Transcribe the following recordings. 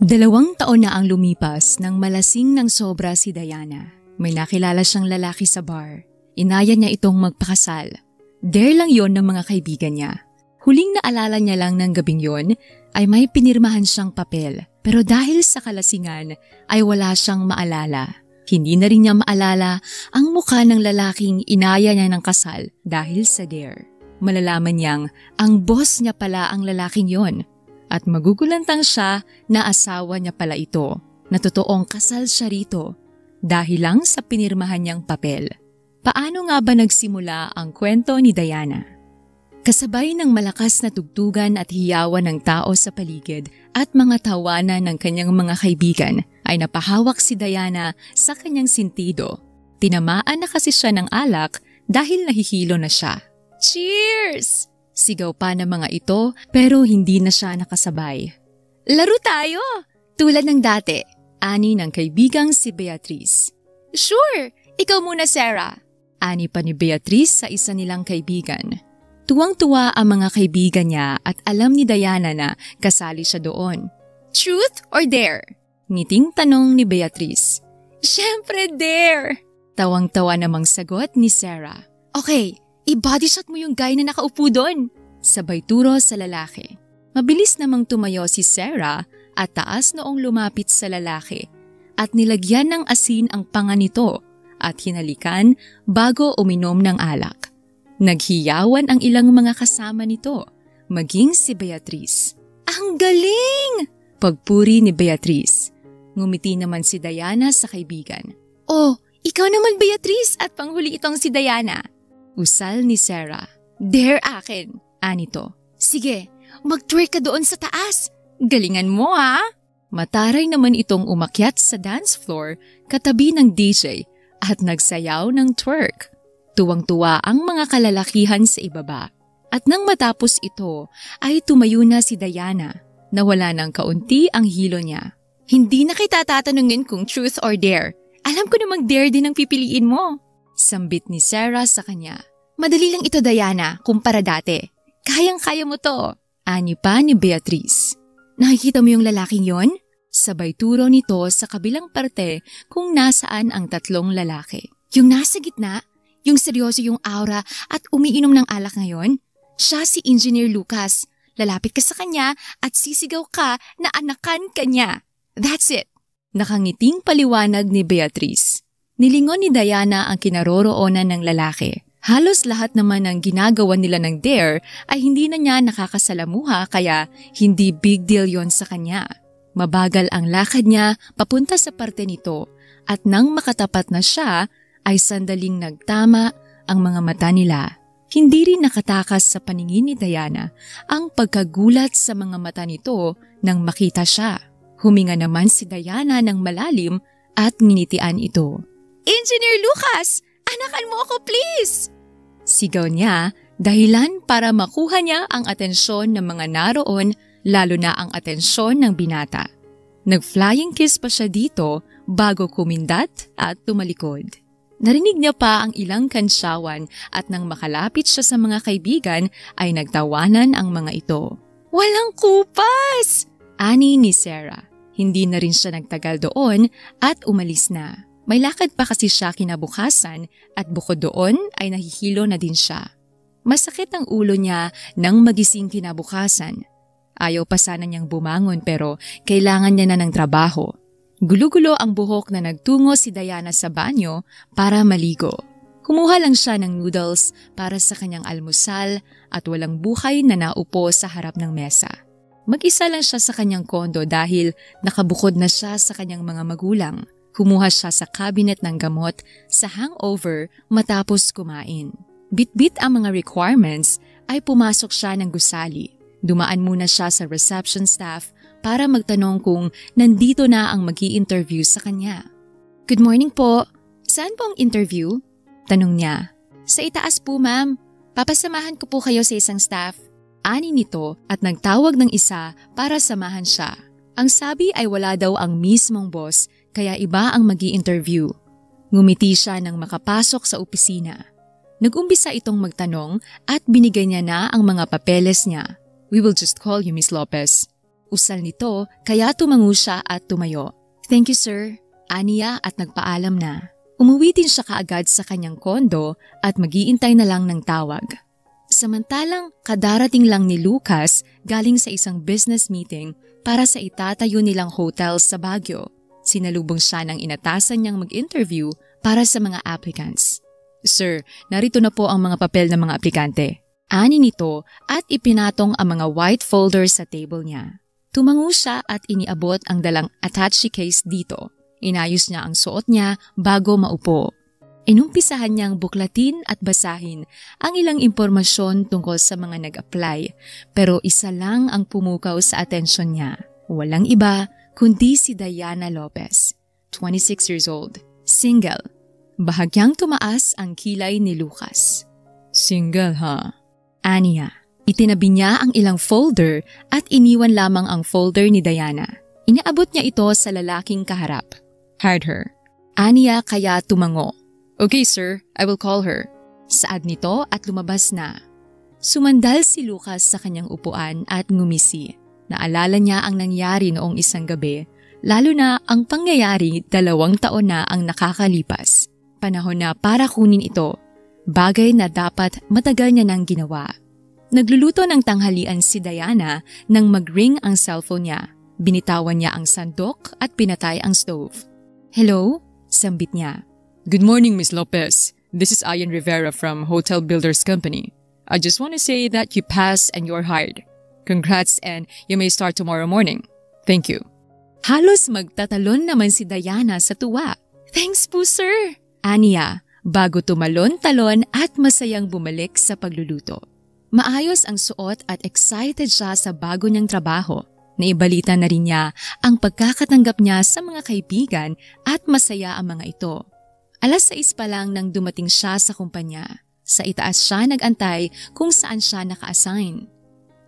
2 taon na ang lumipas nang malasing ng sobra si Diana. May nakilala siyang lalaki sa bar. Inaya niya itong magpakasal. Dare lang yon ng mga kaibigan niya. Huling naalala niya lang ng gabing yon ay may pinirmahan siyang papel. Pero dahil sa kalasingan ay wala siyang maalala. Hindi na rin niya maalala ang mukha ng lalaking inaya niya ng kasal dahil sa dare. Malalaman niyang ang boss niya pala ang lalaking yon. At magugulantang siya na asawa niya pala ito, na totoong kasal siya rito, dahil lang sa pinirmahan niyang papel. Paano nga ba nagsimula ang kwento ni Diana? Kasabay ng malakas na tugtugan at hiyawan ng tao sa paligid at mga tawanan ng kanyang mga kaibigan, ay napahawak si Diana sa kanyang sintido. Tinamaan na kasi siya ng alak dahil nahihilo na siya. Cheers! Sigaw pa ng mga ito pero hindi na siya nakasabay. Laro tayo! Tulad ng dati, ani ng kaibigang si Beatrice. Sure! Ikaw muna, Sarah! Ani pa ni Beatrice sa isa nilang kaibigan. Tuwang-tuwa ang mga kaibigan niya at alam ni Diana na kasali siya doon. Truth or dare? Ngiting tanong ni Beatrice. Siyempre dare! Tawang-tawa namang sagot ni Sarah. Okay. I-body shot mo yung guy na nakaupo doon. Sabay turo sa lalaki. Mabilis namang tumayo si Sarah at taas noong lumapit sa lalaki at nilagyan ng asin ang panga nito at hinalikan bago uminom ng alak. Naghiyawan ang ilang mga kasama nito, maging si Beatrice. Ang galing! Pagpuri ni Beatrice. Ngumiti naman si Diana sa kaibigan. Oh, ikaw naman Beatrice at panghuli itong si Diana. Usal ni Sarah. Dare akin, anito. Sige, mag-twerk ka doon sa taas. Galingan mo ha? Mataray naman itong umakyat sa dance floor katabi ng DJ at nagsayaw ng twerk. Tuwang-tuwa ang mga kalalakihan sa ibaba. At nang matapos ito ay tumayo na si Diana na wala ng kaunti ang hilo niya. Hindi na kita tatanungin kung truth or dare. Alam ko namang dare din ang pipiliin mo. Sambit ni Sarah sa kanya. Madali lang ito, Diana, kumpara dati. Kayang-kaya mo to. Ani pa ni Beatrice. Nakikita mo yung lalaking yon? Sabay turo nito sa kabilang parte kung nasaan ang 3 lalaki. Yung nasa gitna, yung seryoso yung aura at umiinom ng alak ngayon, siya si Engineer Lucas. Lalapit ka sa kanya at sisigaw ka na anakan ka niya. That's it. Nakangiting paliwanag ni Beatrice. Nilingon ni Diana ang kinaroroonan ng lalaki. Halos lahat naman ng ginagawa nila ng dare ay hindi na niya nakakasalamuha kaya hindi big deal yon sa kanya. Mabagal ang lakad niya papunta sa parte nito at nang makatapat na siya ay sandaling nagtama ang mga mata nila. Hindi rin nakatakas sa paningin ni Diana ang pagkagulat sa mga mata nito nang makita siya. Huminga naman si Diana ng malalim at nginitian ito. Engineer Lucas! Anakan mo ako please! Sigaw niya dahilan para makuha niya ang atensyon ng mga naroon lalo na ang atensyon ng binata. Nag-flying kiss pa siya dito bago kumindat at tumalikod. Narinig niya pa ang ilang kansyawan at nang makalapit siya sa mga kaibigan ay nagtawanan ang mga ito. Walang kupas! Ani ni Sarah. Hindi na rin siya nagtagal doon at umalis na. May lakad pa kasi siya kinabukasan at bukod doon ay nahihilo na din siya. Masakit ang ulo niya nang magising kinabukasan. Ayaw pa sana niyang bumangon pero kailangan niya na ng trabaho. Gulo-gulo ang buhok na nagtungo si Diana sa banyo para maligo. Kumuha lang siya ng noodles para sa kanyang almusal at walang buhay na naupo sa harap ng mesa. Mag-isa lang siya sa kanyang kondo dahil nakabukod na siya sa kanyang mga magulang. Kumuha siya sa cabinet ng gamot sa hangover matapos kumain. Bit-bit ang mga requirements ay pumasok siya ng gusali. Dumaan muna siya sa reception staff para magtanong kung nandito na ang mag-i-interview sa kanya. Good morning po. Saan po ang interview? Tanong niya. Sa itaas po ma'am. Papasamahan ko po kayo sa isang staff. Ani nito at nagtawag ng isa para samahan siya. Ang sabi ay wala daw ang mismong boss kaya iba ang mag-i-interview. Ngumiti siya nang makapasok sa opisina. Nag-umpisa itong magtanong at binigay niya na ang mga papeles niya. We will just call you Miss Lopez. Usal nito kaya tumango siya at tumayo. "Thank you, sir," aniya at nagpaalam na. Umuwi din siya kaagad sa kanyang kondo at mag-iintay na lang ng tawag. Samantalang kadarating lang ni Lucas galing sa isang business meeting para sa itatayo nilang hotel sa Baguio. Sinalubong siya ng inatasan niyang mag-interview para sa mga applicants. "Sir, narito na po ang mga papel ng mga aplikante." Ani nito at ipinatong ang mga white folder sa table niya. Tumango siya at iniabot ang dalang attache case dito. Inayos niya ang suot niya bago maupo. Inumpisahan niyang buklatin at basahin ang ilang impormasyon tungkol sa mga nag-apply, pero isa lang ang pumukaw sa atensyon niya. Walang iba kundi si Diana Lopez, 26 years old, single. Bahagyang tumaas ang kilay ni Lucas. "Single, ha?" Aniya. Itinabi niya ang ilang folder at iniwan lamang ang folder ni Diana. Inaabot niya ito sa lalaking kaharap. "Hired her." Aniya kaya tumango. "Okay, sir, I will call her." Saad nito at lumabas na. Sumandal si Lucas sa kanyang upuan at ngumisi. Naalala niya ang nangyari noong isang gabi, lalo na ang pangyayari 2 taon na ang nakakalipas. Panahon na para kunin ito, bagay na dapat matagal niya nang ginawa. Nagluluto ng tanghalian si Diana nang mag-ring ang cellphone niya. Binitawan niya ang sandok at pinatay ang stove. "Hello?" sambit niya. "Good morning, Miss Lopez. This is Ian Rivera from Hotel Builders Company. I just want to say that you passed and you're hired. Congrats and you may start tomorrow morning. Thank you." Halos magtatalon naman si Diana sa tuwa. "Thanks po, sir," aniya, bago tumalon-talon at masayang bumalik sa pagluluto. Maayos ang suot at excited siya sa bago niyang trabaho. Naibalita na rin niya ang pagkakatanggap niya sa mga kaibigan at masaya ang mga ito. 6:00 pa lang nang dumating siya sa kumpanya. Sa itaas siya nag-antay kung saan siya naka-assign.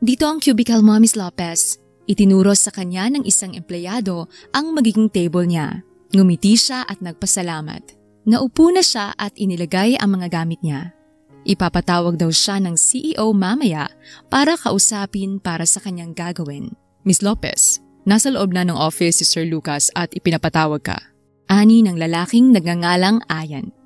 "Dito ang cubicle mo, Miss Lopez." Itinuro sa kanya ng isang empleyado ang magiging table niya. Ngumiti siya at nagpasalamat. Naupo na siya at inilagay ang mga gamit niya. Ipapatawag daw siya ng CEO mamaya para kausapin para sa kanyang gagawin. "Miss Lopez, nasa loob na ng office si Sir Lucas at ipinapatawag ka." Ani ng lalaking nagngangalang Ayan.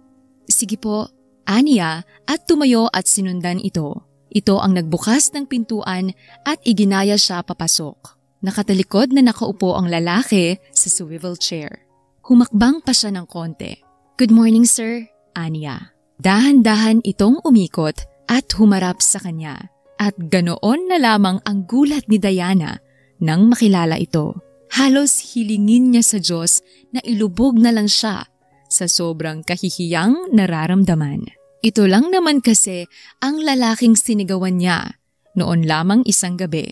"Sige po," aniya at tumayo at sinundan ito. Ito ang nagbukas ng pintuan at iginaya siya papasok. Nakatalikod na nakaupo ang lalaki sa swivel chair. Humakbang pa siya ng konti. "Good morning, sir," aniya. Dahan-dahan itong umikot at humarap sa kanya. At ganoon na lamang ang gulat ni Diana nang makilala ito. Halos hilingin niya sa Diyos na ilubog na lang siya sa sobrang kahihiyang nararamdaman. Ito lang naman kasi ang lalaking sinigawan niya noon lamang isang gabi.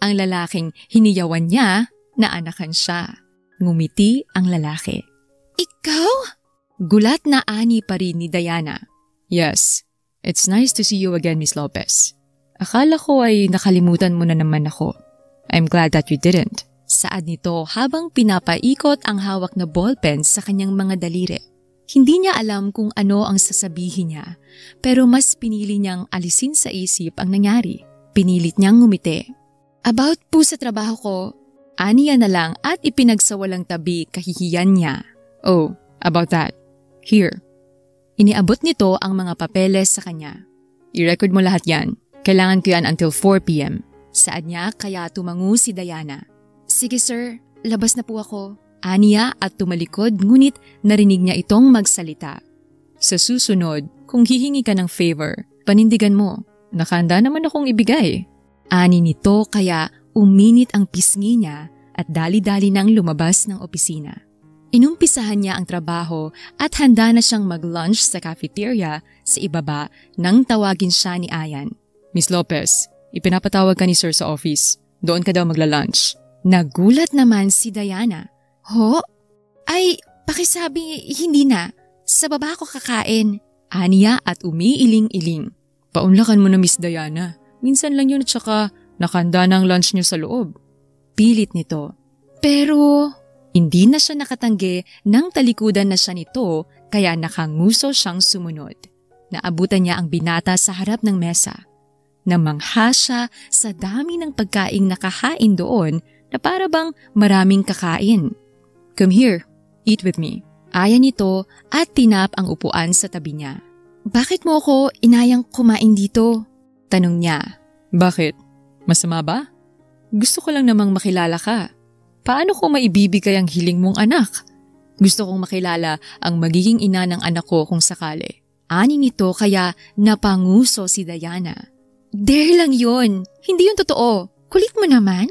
Ang lalaking hiniyawan niya na anakan siya. Ngumiti ang lalaki. "Ikaw?" Gulat na ani pa rin ni Diana. "Yes, it's nice to see you again, Miss Lopez. Akala ko ay nakalimutan mo na naman ako. I'm glad that you didn't." Saad nito habang pinapaikot ang hawak na ballpen sa kanyang mga daliri. Hindi niya alam kung ano ang sasabihin niya, pero mas pinili niyang alisin sa isip ang nangyari. Pinilit niyang ngumiti. "About po sa trabaho ko," aniya na lang at ipinagsawalang tabi kahihiyan niya. "Oh, about that. Here." Iniabot nito ang mga papeles sa kanya. "I-record mo lahat yan. Kailangan ko yan until 4 p.m. Saad niya kaya tumango si Diana. "Sige sir, labas na po ako." Aniya at tumalikod ngunit narinig niya itong magsalita. "Sa susunod, kung hihingi ka ng favor, panindigan mo. Nakahanda naman akong ibigay." Ani nito kaya uminit ang pisngi niya at dali-dali nang lumabas ng opisina. Inumpisahan niya ang trabaho at handa na siyang mag-lunch sa cafeteria sa ibaba nang tawagin siya ni Ayan. "Miss Lopez, ipinapatawag ka ni Sir sa office. Doon ka daw magla-lunch." Nagulat naman si Diana. "Ho? Ay, pakisabi hindi na. Sa baba ko kakain." Aniya at umiiling-iling. "Paunlakan mo na, Miss Diana. Minsan lang yun at saka nakahanda na ang lunch niyo sa loob." Pilit nito. Pero hindi na siya nakatanggi nang talikudan na siya nito kaya nakanguso siyang sumunod. Naabutan niya ang binata sa harap ng mesa. Namangha siya sa dami ng pagkaing nakahain doon na para bang maraming kakain. "Come here, eat with me." Aya nito at tinap ang upuan sa tabi niya. "Bakit mo ako inayang kumain dito?" Tanong niya. Bakit? Masama ba? Gusto ko lang namang makilala ka. Paano ko maibibigay ang hiling mong anak? Gusto kong makilala ang magiging ina ng anak ko kung sakali. Ani nito kaya napanguso si Diana. "Dare lang yon, hindi yun totoo. Kulit mo naman."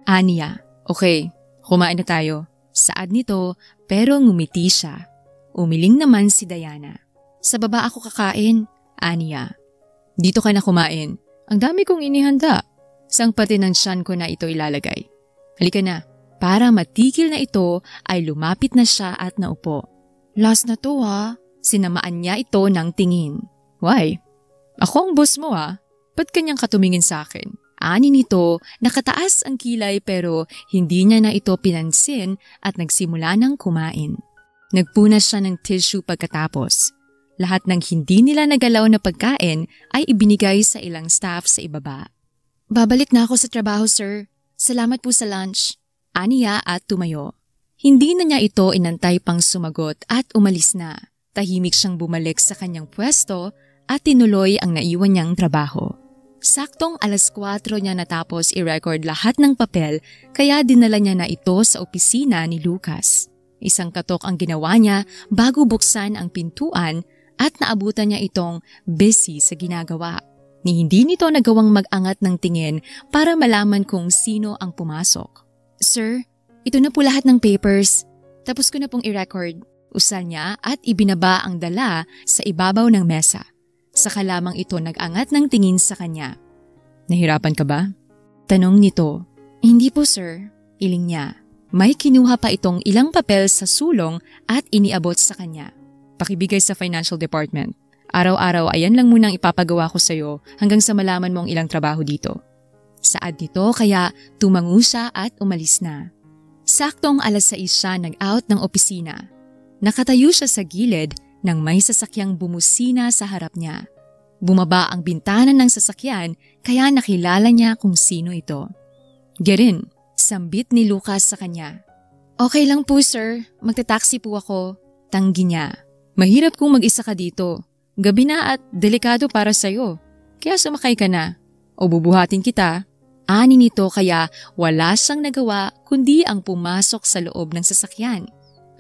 Aniya. Okay, kumain na tayo. Saad nito pero ngumiti siya. Umiling naman si Diana. "Sa baba ako kakain." Aniya. Dito ka na kumain. Ang dami kong inihanda. Sang pati ng tiyan ko na ito ilalagay. Halika na. Para matigil na ito ay lumapit na siya at naupo. "Last na to ha." Sinamaan niya ito ng tingin. Why? Ako ang boss mo ha. Ba't kanyang katumingin sa akin? Ani nito, nakataas ang kilay pero hindi niya na ito pinansin at nagsimula ng kumain. Nagpunas siya ng tissue pagkatapos. Lahat ng hindi nila nagalaw na pagkain ay ibinigay sa ilang staff sa ibaba. "Babalik na ako sa trabaho, sir. Salamat po sa lunch." Aniya at tumayo. Hindi na niya ito inantay pang sumagot at umalis na. Tahimik siyang bumalik sa kanyang pwesto at tinuloy ang naiwan niyang trabaho. Saktong 4:00 niya natapos i-record lahat ng papel kaya dinala niya na ito sa opisina ni Lucas. Isang katok ang ginawa niya bago buksan ang pintuan at naabutan niya itong busy sa ginagawa. Ni hindi nito nagawang mag-angat ng tingin para malaman kung sino ang pumasok. "Sir, ito na po lahat ng papers. Tapos ko na pong i-record." Usal niya at ibinaba ang dala sa ibabaw ng mesa. Saka lamang ito nag-angat ng tingin sa kanya. Nahirapan ka ba? Tanong nito. "Hindi po, sir." Iling niya. May kinuha pa itong ilang papel sa sulong at iniabot sa kanya. "Pakibigay sa financial department. Araw-araw ayan lang munang ipapagawa ko sa'yo hanggang sa malaman mo ang ilang trabaho dito." Saad nito kaya tumango siya at umalis na. Saktong 6:00 siya nag-out ng opisina. Nakatayo siya sa gilid nang may sasakyang bumusina sa harap niya. Bumaba ang bintana ng sasakyan kaya nakilala niya kung sino ito. "Get in," sambit ni Lucas sa kanya. "Okay lang po, sir. Magta-taxi po ako." Tanggi niya. "Mahirap kung mag-isa ka dito. Gabi na at delikado para sa'yo. Kaya sumakay ka na. O bubuhatin kita." Ani nito kaya wala siyang nagawa kundi ang pumasok sa loob ng sasakyan.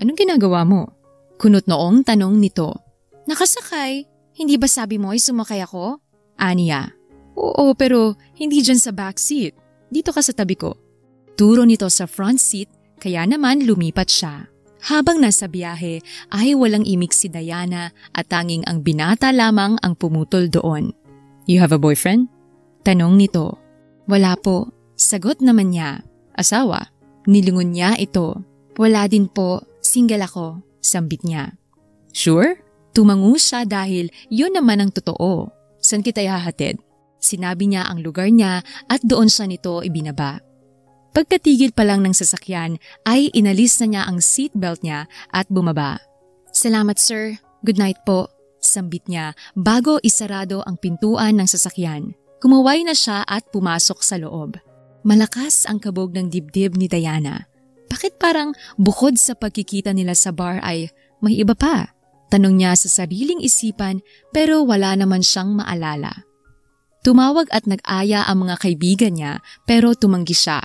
"Anong ginagawa mo?" Kunot noong tanong nito. "Nakasakay? Hindi ba sabi mo ay sumakay ako?" Aniya. "Oo, pero hindi dyan sa backseat. Dito ka sa tabi ko." Turo nito sa front seat kaya naman lumipat siya. Habang nasa biyahe ay walang imik si Diana at tanging ang binata lamang ang pumutol doon. "You have a boyfriend?" Tanong nito. "Wala po." Sagot naman niya. "Asawa?" Nilingon niya ito. "Wala din po. Single ako." Sambit niya. "Sure?" Tumango siya dahil yun naman ang totoo. "Saan kita ihahatid?" Sinabi niya ang lugar niya at doon siya nito ibinaba. Pagkatigil pa lang ng sasakyan ay inalis na niya ang seatbelt niya at bumaba. "Salamat, sir. Good night po." Sambit niya bago isarado ang pintuan ng sasakyan. Kumaway na siya at pumasok sa loob. Malakas ang kabog ng dibdib ni Diana. Bakit parang bukod sa pagkikita nila sa bar ay may iba pa? Tanong niya sa sariling isipan pero wala naman siyang maalala. Tumawag at nag-aya ang mga kaibigan niya pero tumanggi siya.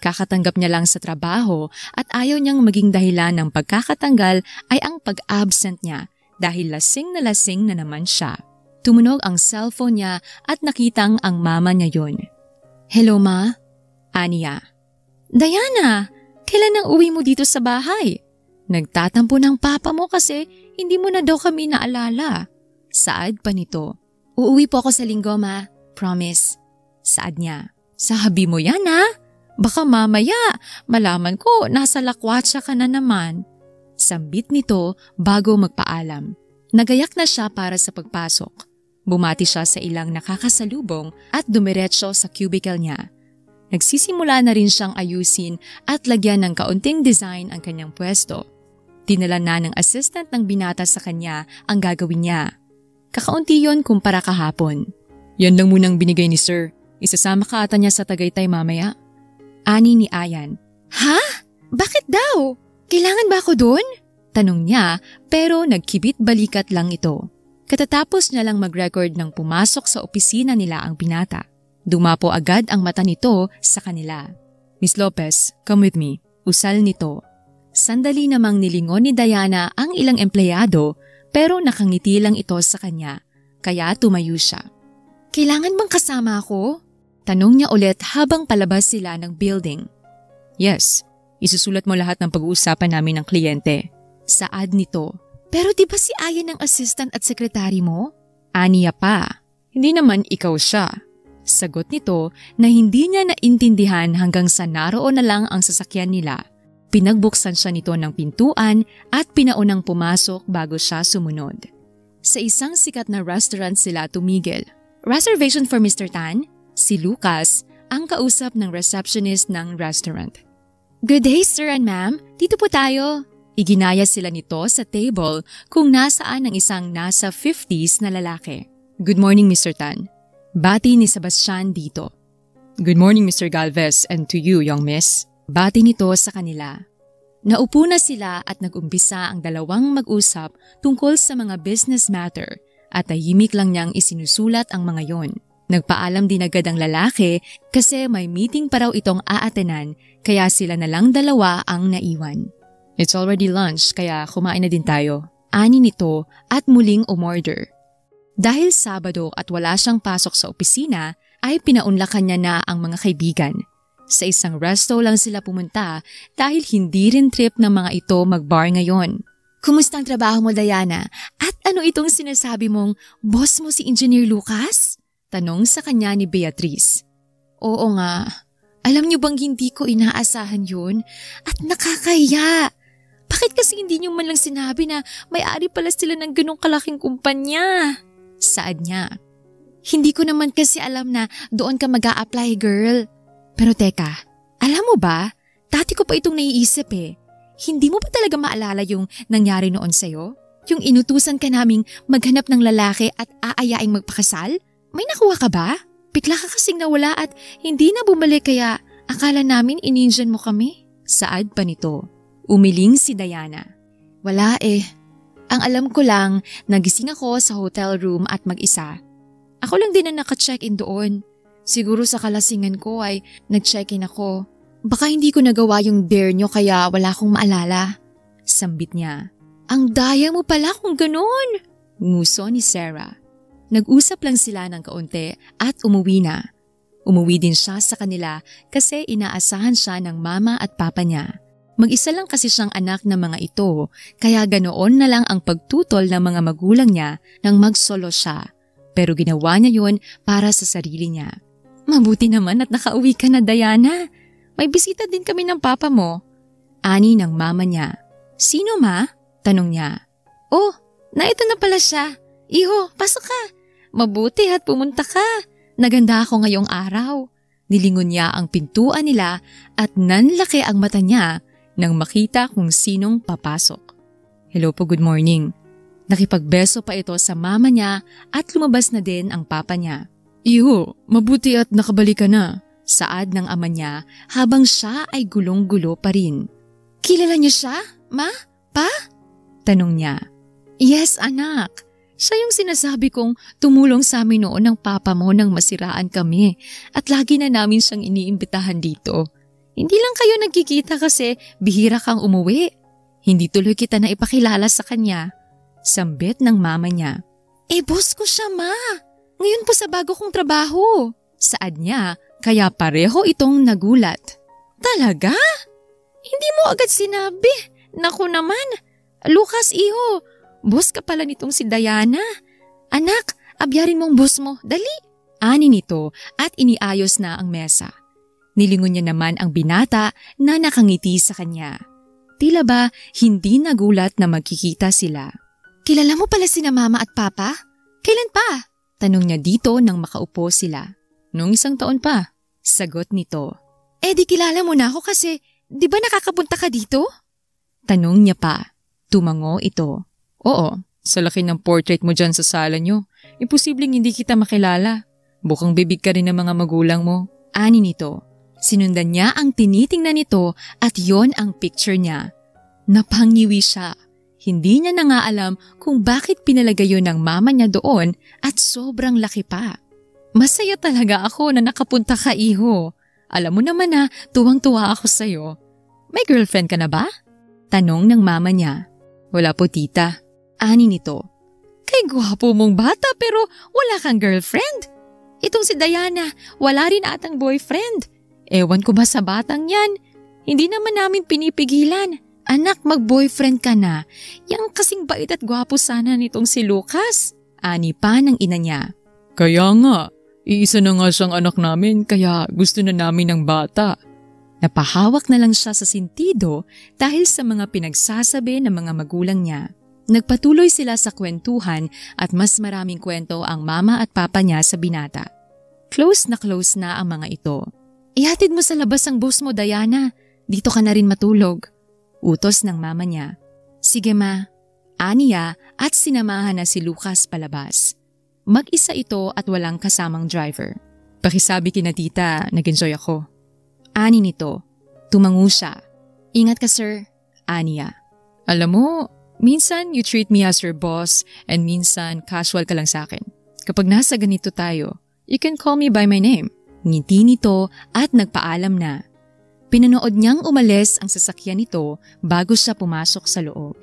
Kakatanggap niya lang sa trabaho at ayaw niyang maging dahilan ng pagkakatanggal ay ang pag-absent niya dahil lasing na naman siya. Tumunog ang cellphone niya at nakitang ang mama niya yun. "Hello, ma?" Aniya. "Diana, kailan ang uwi mo dito sa bahay? Nagtatampo ng papa mo kasi hindi mo na daw kami naalala." Saad pa nito. "Uuwi po ako sa linggo, ma. Promise." Saad niya. "Sabi mo yan, ha? Baka mamaya malaman ko nasa lakwatsa ka na naman." Sambit nito bago magpaalam. Nagayak na siya para sa pagpasok. Bumati siya sa ilang nakakasalubong at dumiretso sa cubicle niya. Nagsisimula na rin siyang ayusin at lagyan ng kaunting design ang kanyang pwesto. Dinala na ng assistant ng binata sa kanya ang gagawin niya. Kakaunti yon kumpara kahapon. Yan lang munang binigay ni Sir. Isasama ka ata niya sa Tagaytay mamaya. Ani ni Ayan. Ha? Bakit daw? Kailangan ba ako dun? Tanong niya pero nagkibit balikat lang ito. Katatapos niya lang mag-record ng pumasok sa opisina nila ang binata. Dumapo agad ang mata nito sa kanila. Miss Lopez, come with me. Usal nito. Sandali namang nilingon ni Diana ang ilang empleyado pero nakangiti lang ito sa kanya kaya tumayo siya. Kailangan bang kasama ako? Tanong niya ulit habang palabas sila ng building. Yes, isusulat mo lahat ng pag-uusapan namin ng kliyente. Saad nito. Pero di ba si Ayan ang assistant at sekretary mo? Aniya pa. Hindi naman ikaw siya. Sagot nito na hindi niya naintindihan hanggang sa naroon na lang ang sasakyan nila. Pinagbuksan siya nito ng pintuan at pinaunang pumasok bago siya sumunod. Sa isang sikat na restaurant sila tumigil. Reservation for Mr. Tan? Si Lucas ang kausap ng receptionist ng restaurant. Good day sir and ma'am, dito po tayo. Iginaya sila nito sa table kung nasaan ang isang nasa 50s na lalaki. Good morning Mr. Tan. Bati ni Sebastian dito. Good morning Mr. Galvez and to you young miss. Bati nito sa kanila. Naupo na sila at nag-umpisa ang dalawang mag-usap tungkol sa mga business matter at tahimik lang niyang isinusulat ang mga yon. Nagpaalam din agad ang lalaki kasi may meeting pa raw itong aatenan kaya sila na lang dalawa ang naiwan. It's already lunch kaya kumain na din tayo. Ani nito at muling umorder. Dahil Sabado at wala siyang pasok sa opisina ay pinaunlakan niya na ang mga kaibigan. Sa isang resto lang sila pumunta dahil hindi rin trip ng mga ito mag-bar ngayon. Kumusta ang trabaho mo Diana? At ano itong sinasabi mong boss mo si Engineer Lucas? Tanong sa kanya ni Beatrice. Oo nga. Alam niyo bang hindi ko inaasahan yun? At nakakahiya. Bakit kasi hindi niyo man lang sinabi na may-ari pala sila ng ganong kalaking kumpanya? Saad niya. Hindi ko naman kasi alam na doon ka mag-a-apply girl. Pero teka, alam mo ba? Dati ko pa itong naiisip eh. Hindi mo ba talaga maalala yung nangyari noon sa'yo? Yung inutusan ka naming maghanap ng lalaki at aayaing magpakasal? May nakuha ka ba? Bigla ka kasing nawala at hindi na bumalik kaya akala namin ininjan mo kami. Saad pa nito. Umiling si Diana. Wala eh. Ang alam ko lang, nagising ako sa hotel room at mag-isa. Ako lang din na naka-check-in doon. Siguro sa kalasingan ko ay nag-check-in ako. Baka hindi ko nagawa yung dare nyo kaya wala akong maalala. Sambit niya. Ang daya mo pala kung ganun. Nguso ni Sarah. Nag-usap lang sila ng kaunti at umuwi na. Umuwi din siya sa kanila kasi inaasahan siya ng mama at papa niya. Mag-isa lang kasi siyang anak ng mga ito kaya ganoon na lang ang pagtutol ng mga magulang niya nang magsolo siya. Pero ginawa niya yun para sa sarili niya. Mabuti naman at nakauwi ka na Diana. May bisita din kami ng papa mo. Ani ng mama niya. Sino ma? Tanong niya. Oh, naito na pala siya. Iho, pasok ka. Mabuti at pumunta ka. Naganda ako ngayong araw. Nilingon niya ang pintuan nila at nanlaki ang mata niya nang makita kung sinong papasok. Hello po, good morning. Nakipagbeso pa ito sa mama niya at lumabas na din ang papa niya. Iho, mabuti at nakabalik ka na. Saad ng ama niya habang siya ay gulong-gulo pa rin. Kilala niyo siya, ma? Pa? Tanong niya. Yes, anak. Siya yung sinasabi kong tumulong sa amin noon ng papa mo nang masiraan kami at lagi na namin siyang iniimbitahan dito. Hindi lang kayo nagkikita kasi bihira kang umuwi. Hindi tuloy kita na ipakilala sa kanya. Sambit ng mama niya. Eh boss ko siya ma. Ngayon po sa bago kong trabaho. Saad niya kaya pareho itong nagulat. Talaga? Hindi mo agad sinabi. Naku naman. Lucas iho. Boss ka pala nitong si Diana. Anak, abyarin mong boss mo. Dali. Ani nito at iniayos na ang mesa. Nilingon niya naman ang binata na nakangiti sa kanya. Tila ba hindi nagulat na magkikita sila. Kilala mo pala sina mama at papa? Kailan pa? Tanong niya dito nang makaupo sila. Noong 1 taon pa. Sagot nito. Eh di kilala mo na ako kasi di ba nakakapunta ka dito? Tanong niya pa. Tumango ito. Oo, sa laki ng portrait mo dyan sa sala nyo, imposibleng hindi kita makilala. Bukang bibig ka rin ng mga magulang mo. Ani nito. Sinundan niya ang tinitingnan nito at yon ang picture niya. Napangiwi siya. Hindi niya na nga alam kung bakit pinalagay yun ng mama niya doon at sobrang laki pa. Masaya talaga ako na nakapunta ka, iho. Alam mo naman na tuwang-tuwa ako sa'yo. May girlfriend ka na ba? Tanong ng mama niya. Wala po, tita. Ani nito. Kay gwapo mong bata pero wala kang girlfriend? Itong si Diana, wala rin atang boyfriend. Ewan ko ba sa batang yan? Hindi naman namin pinipigilan. Anak, mag-boyfriend ka na. Yang kasing bait at gwapo sana nitong si Lucas. Ani pa ng ina niya. Kaya nga, iisa na nga siyang anak namin kaya gusto na namin ng bata. Napahawak na lang siya sa sentido dahil sa mga pinagsasabi ng mga magulang niya. Nagpatuloy sila sa kwentuhan at mas maraming kwento ang mama at papa niya sa binata. Close na ang mga ito. Ihatid mo sa labas ang boss mo, Diana. Dito ka na rin matulog. Utos ng mama niya. Sige ma. Aniya at sinamahan na si Lucas palabas. Mag-isa ito at walang kasamang driver. Pakisabi kina tita, nag-enjoy ako. Ani nito. Tumango siya. Ingat ka sir. Aniya. Alam mo, minsan you treat me as your boss and minsan casual ka lang sa akin. Kapag nasa ganito tayo, you can call me by my name. Ngiti nito at nagpaalam na. Pinanood niyang umalis ang sasakyan nito bago siya pumasok sa loob.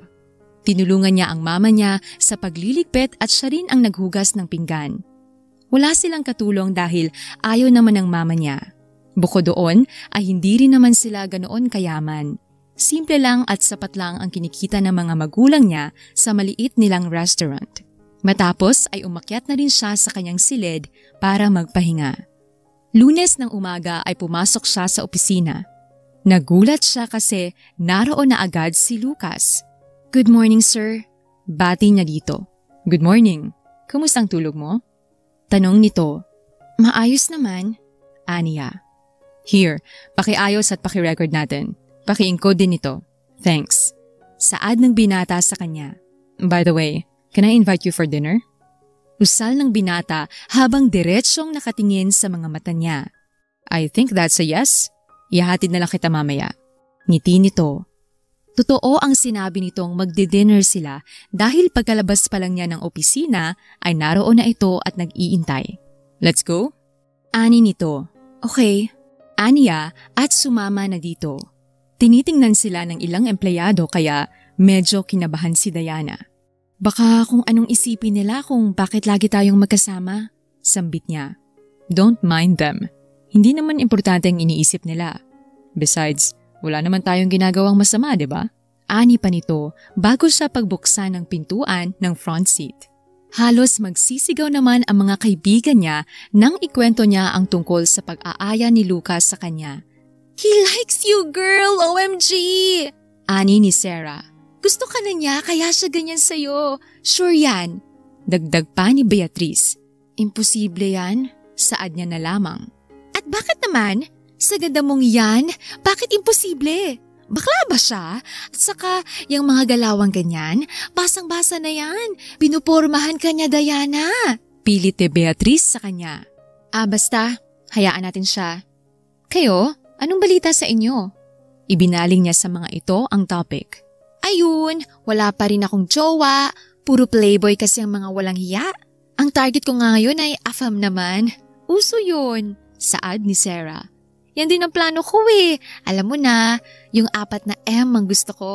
Tinulungan niya ang mama niya sa pagliligpit at siya rin ang naghugas ng pinggan. Wala silang katulong dahil ayaw naman ng mama niya. Bukod doon ay hindi rin naman sila ganoon kayaman. Simple lang at sapat lang ang kinikita ng mga magulang niya sa maliit nilang restaurant. Matapos ay umakyat na rin siya sa kanyang silid para magpahinga. Lunes ng umaga ay pumasok siya sa opisina. Nagulat siya kasi naroon na agad si Lucas. Good morning, sir. Bati niya dito. Good morning. Kumusta ang tulog mo? Tanong nito. Maayos naman. Aniya. Here, pakiayos at pakirecord natin. Paki-encode din ito. Thanks. Saad ng binata sa kanya. By the way, can I invite you for dinner? Usal ng binata habang diretsyong nakatingin sa mga mata niya. I think that's a yes. Ihahatid na lang kita mamaya. Ngiti nito. Totoo ang sinabi nitong magdi-dinner sila dahil pagkalabas pa lang niya ng opisina ay naroon na ito at nag-iintay. Let's go? Ani nito. Okay. Aniya at sumama na dito. Tinitingnan sila ng ilang empleyado kaya medyo kinabahan si Diana. Baka kung anong isipin nila kung bakit lagi tayong magkasama, sambit niya. Don't mind them. Hindi naman importante ang iniisip nila. Besides, wala naman tayong ginagawang masama, di ba? Ani pa nito bago siya pagbuksan ng pintuan ng front seat. Halos magsisigaw naman ang mga kaibigan niya nang ikwento niya ang tungkol sa pag-aaya ni Lucas sa kanya. He likes you, girl! OMG! Ani ni Sarah. Gusto ka na niya kaya siya ganyan sa'yo. Sure yan. Dagdag pa ni Beatrice. Imposible yan. Saad niya na lamang. At bakit naman? Sa ganda mong yan, bakit imposible? Bakla ba siya? At saka, yung mga galawang ganyan, basang-basa na yan. Pinupormahan ka niya, Diana. Pilit ni Beatrice sa kanya. Basta, hayaan natin siya. Kayo, anong balita sa inyo? Ibinaling niya sa mga ito ang topic. Ayun, wala pa rin akong jowa. Puro playboy kasi ang mga walang hiya. Ang target ko nga ngayon ay AFAM naman. Uso yun. Saad ni Sarah. Yan din ang plano ko eh. Alam mo na, yung 4 na M ang gusto ko.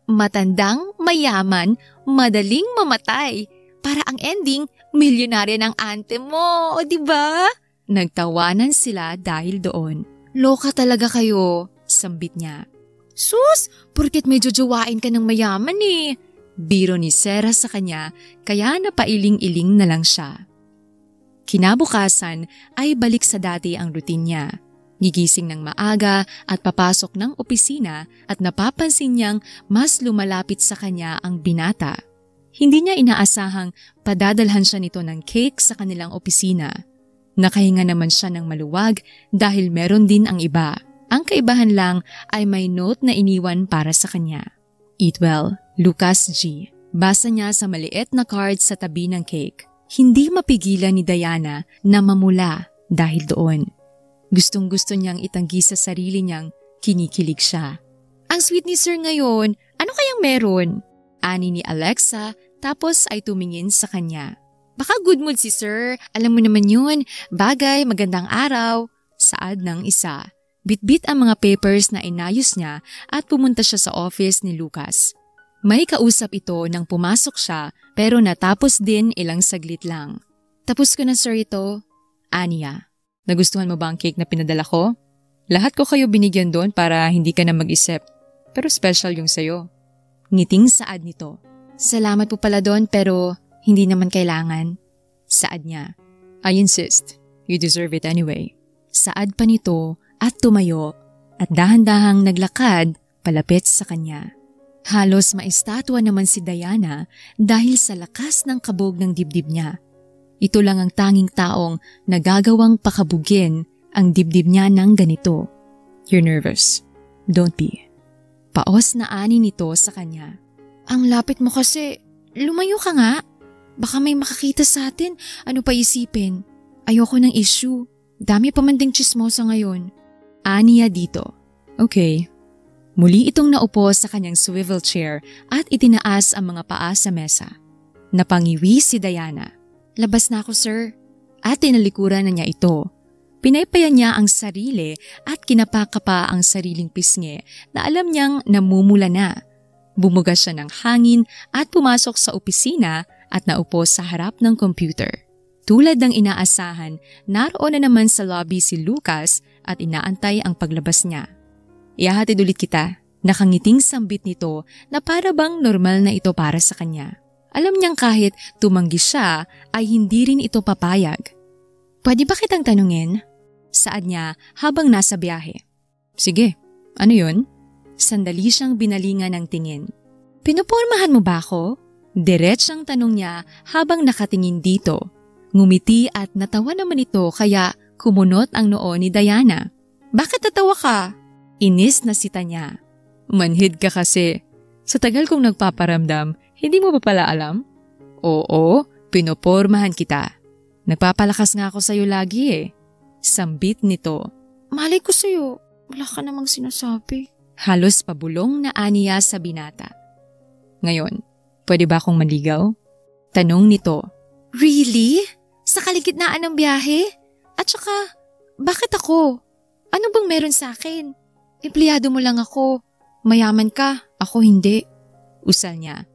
Matandang, mayaman, madaling mamatay. Para ang ending, milyonarya ng ante mo, o diba? Nagtawanan sila dahil doon. Loka talaga kayo, sambit niya. Sus, porket may jojowain ka ng mayaman eh. Biro ni Sarah sa kanya, kaya napailing-iling na lang siya. Kinabukasan ay balik sa dati ang routine niya. Gigising ng maaga at papasok ng opisina at napapansin niyang mas lumalapit sa kanya ang binata. Hindi niya inaasahang padadalhan siya nito ng cake sa kanilang opisina. Nakahinga naman siya ng maluwag dahil meron din ang iba. Ang kaibahan lang ay may note na iniwan para sa kanya. Eat well, Lucas G. Basa niya sa maliit na card sa tabi ng cake. Hindi mapigilan ni Diana na mamula dahil doon. Gustong-gusto niyang itanggi sa sarili niyang kinikilig siya. Ang sweet ni Sir ngayon, ano kayang meron? Ani ni Alexa tapos ay tumingin sa kanya. Baka good mood si Sir, alam mo naman yun, bagay, magandang araw. Saad ng isa. Bitbit ang mga papers na inayos niya at pumunta siya sa office ni Lucas. May kausap ito nang pumasok siya pero natapos din ilang saglit lang. Tapos ko na Sir ito, Anya. Nagustuhan mo ba ang cake na pinadala ko? Lahat ko kayo binigyan doon para hindi ka na mag-isip. Pero special yung sayo. Ngiting saad nito. Salamat po pala doon pero hindi naman kailangan. Saad niya. I insist. You deserve it anyway. Saad pa nito at tumayo at dahan-dahang naglakad palapit sa kanya. Halos maistatwa naman si Diana dahil sa lakas ng kabog ng dibdib niya. Ito lang ang tanging taong nagagawang pakabugin ang dibdib niya ng ganito. You're nervous. Don't be. Paos na ani nito sa kanya. Ang lapit mo kasi. Lumayo ka nga. Baka may makakita sa atin. Ano pa isipin? Ayoko ng issue. Dami pa man ding chismosa ngayon. Aniya dito. Okay. Muli itong naupo sa kanyang swivel chair at itinaas ang mga paa sa mesa. Napangiwi si Diana. Labas na ako, Sir. At tinalikuran na niya ito. Pinaypayan niya ang sarili at kinapaka pa ang sariling pisngi na alam niyang namumula na. Bumuga siya ng hangin at pumasok sa opisina at naupo sa harap ng computer. Tulad ng inaasahan, naroon na naman sa lobby si Lucas at inaantay ang paglabas niya. Ihahatid ulit kita. Nakangiting sambit nito na para bang normal na ito para sa kanya. Alam niyang kahit tumanggi siya ay hindi rin ito papayag. Pwede ba kitang tanungin? Saad niya habang nasa biyahe. Sige, ano yun? Sandali siyang binalingan ng tingin. Pinupormahan mo ba ako? Diretsyang tanong niya habang nakatingin dito. Ngumiti at natawa naman ito kaya kumunot ang noo ni Diana. Bakit natawa ka? Inis na sita niya. Manhid ka kasi. Sa tagal kong nagpaparamdam, hindi mo ba pala alam? Oo, pinopormahan kita. Nagpapalakas nga ako sa'yo lagi eh. Sambit nito. Malay ko sa'yo, wala ka namang sinasabi. Halos pabulong na aniya sa binata. Ngayon, pwede ba akong manligaw? Tanong nito. Really? Sa kaligitnaan ng biyahe? At saka, bakit ako? Ano bang meron sa akin? Empleyado mo lang ako. Mayaman ka, ako hindi. Usal niya.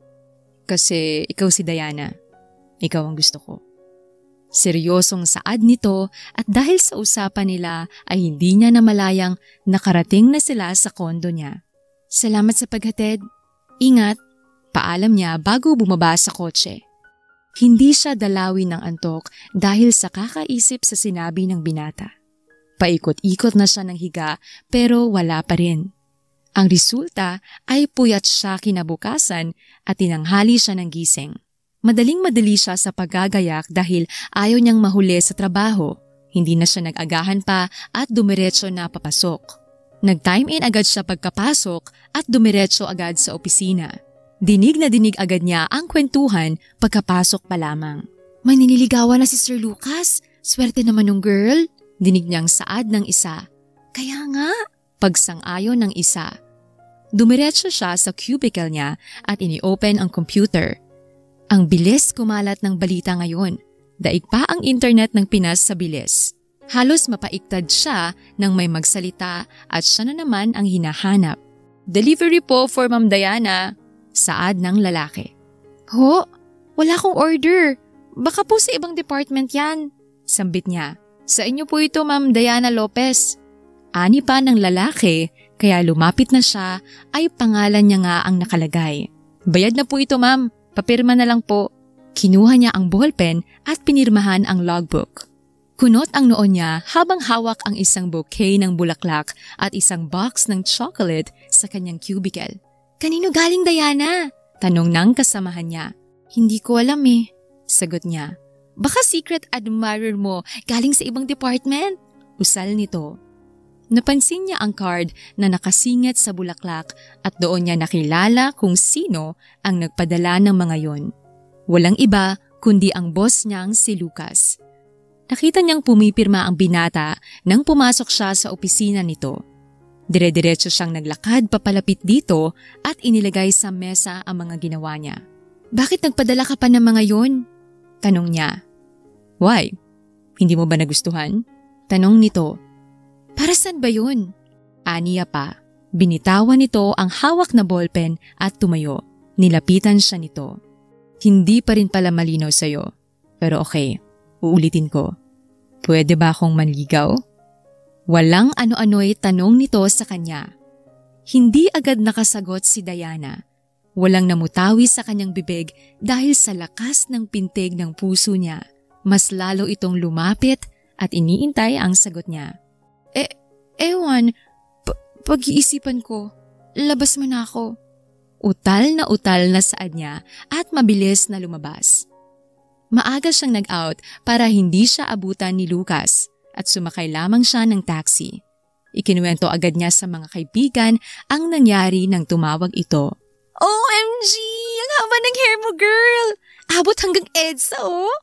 Kasi ikaw si Diana. Ikaw ang gusto ko. Seryosong saad nito at dahil sa usapan nila ay hindi niya namalayang nakarating na sila sa kondo niya. Salamat sa paghatid. Ingat, paalam niya bago bumaba sa kotse. Hindi siya dalawin ng antok dahil sa kakaisip sa sinabi ng binata. Paikot-ikot na siya ng higa pero wala pa rin. Ang resulta ay puyat siya kinabukasan at tinanghali siya ng gising. Madaling-madali siya sa paggagayak dahil ayaw niyang mahuli sa trabaho. Hindi na siya nag-agahan pa at dumiretso na papasok. Nag-time in agad siya pagkapasok at dumiretso agad sa opisina. Dinig na dinig agad niya ang kwentuhan pagkapasok pa lamang. May niniligawan na si Sir Lucas. Swerte naman ng girl. Dinig niyang saad ng isa. Kaya nga, pagsang-ayon ng isa. Dumiretso siya sa cubicle niya at ini-open ang computer. Ang bilis kumalat ng balita ngayon. Daig pa ang internet ng Pinas sa bilis. Halos mapaiktad siya nang may magsalita at siya na naman ang hinahanap. Delivery po for Ma'am Diana. Saad ng lalaki. Ho? Wala akong order. Baka po sa ibang department yan. Sambit niya. Sa inyo po ito Ma'am Diana Lopez. Ani pa ng lalaki kaya lumapit na siya ay pangalan niya nga ang nakalagay. Bayad na po ito ma'am. Papirma na lang po. Kinuha niya ang ballpen at pinirmahan ang logbook. Kunot ang noo niya habang hawak ang isang bouquet ng bulaklak at isang box ng chocolate sa kanyang cubicle. Kanino galing Diana? Tanong ng kasamahan niya. Hindi ko alam eh. Sagot niya. Baka secret admirer mo galing sa ibang department? Usal nito. Napansin niya ang card na nakasingit sa bulaklak at doon niya nakilala kung sino ang nagpadala ng mga yon. Walang iba kundi ang boss niyang si Lucas. Nakita niyang pumipirma ang binata nang pumasok siya sa opisina nito. Dire-diretso siyang naglakad papalapit dito at inilagay sa mesa ang mga ginawa niya. "Bakit nagpadala ka pa ng mga yon?" tanong niya. "Why? Hindi mo ba nagustuhan?" tanong nito. "Para saan ba yun?" aniya pa. Binitawan nito ang hawak na ballpen at tumayo. Nilapitan siya nito. "Hindi pa rin pala malinaw sa'yo. Pero okay, uulitin ko. Pwede ba akong manligaw?" Walang ano-ano'y tanong nito sa kanya. Hindi agad nakasagot si Diana. Walang namutawi sa kanyang bibig dahil sa lakas ng pintig ng puso niya. Mas lalo itong lumapit at iniintay ang sagot niya. Ewan, pag-iisipan ko. Labas mo na ako." Utal na saad niya at mabilis na lumabas. Maaga siyang nag-out para hindi siya abutan ni Lucas at sumakay lamang siya ng taxi. Ikinuwento agad niya sa mga kaibigan ang nangyari nang tumawag ito. "OMG! Ang haba ng hair mo, girl! Abot hanggang EDSA, oh!"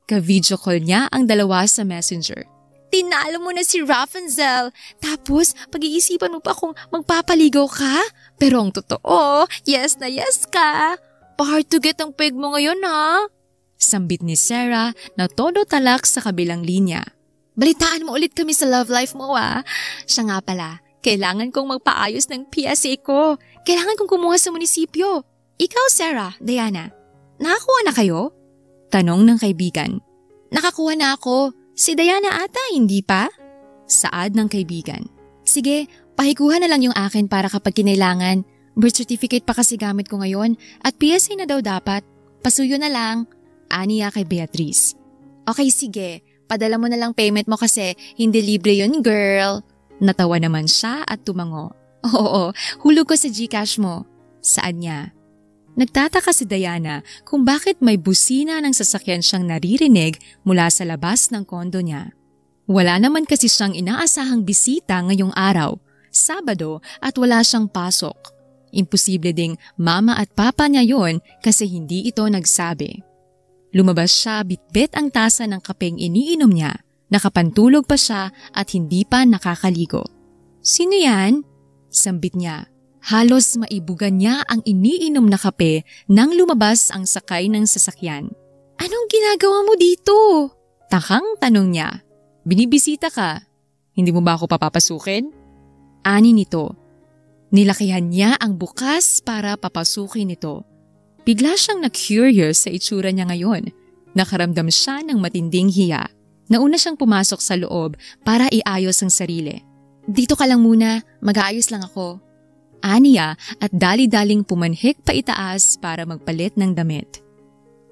Ka-video call niya ang dalawa sa messenger. "Tinalo mo na si Rapunzel. Tapos, pag-iisipan mo pa kung magpapaligaw ka? Pero ang totoo, yes na yes ka. Pa-hard to get ang peg mo ngayon, ha?" Sambit ni Sarah na todo talak sa kabilang linya. "Balitaan mo ulit kami sa love life mo, ah. Siya nga pala, kailangan kong magpaayos ng PSA ko. Kailangan kong kumuha sa munisipyo. Ikaw, Sarah, Diana, nakakuha na kayo?" tanong ng kaibigan. "Nakakuha na ako. Si Diana ata, hindi pa?" saad ng kaibigan. "Sige, pahikuha na lang yung akin para kapag kinailangan. Birth certificate pa kasi gamit ko ngayon at PSA na daw dapat. Pasuyo na lang," aniya kay Beatrice. "Okay, sige. Padala mo na lang payment mo kasi hindi libre yun, girl." Natawa naman siya at tumango. "Oo, hulog ko sa GCash mo," saad niya. Nagtataka si Diana kung bakit may busina ng sasakyan siyang naririnig mula sa labas ng kondo niya. Wala naman kasi siyang inaasahang bisita ngayong araw, Sabado, at wala siyang pasok. Imposible ding mama at papa niya yon kasi hindi ito nagsabi. Lumabas siya, bitbit ang tasa ng kapeng iniinom niya. Nakapantulog pa siya at hindi pa nakakaligo. "Sino yan?" sambit niya. Halos maibugan niya ang iniinom na kape nang lumabas ang sakay ng sasakyan. "Anong ginagawa mo dito?" takang tanong niya. "Binibisita ka. Hindi mo ba ako papapasukin?" ani nito. Nilakihan niya ang bukas para papasukin ito. Bigla siyang na-curious sa itsura niya ngayon. Nakaramdam siya ng matinding hiya. Nauna siyang pumasok sa loob para iayos ang sarili. "Dito ka lang muna, mag-aayos lang ako," aniya at dali-daling pumanhik pa itaas para magpalit ng damit.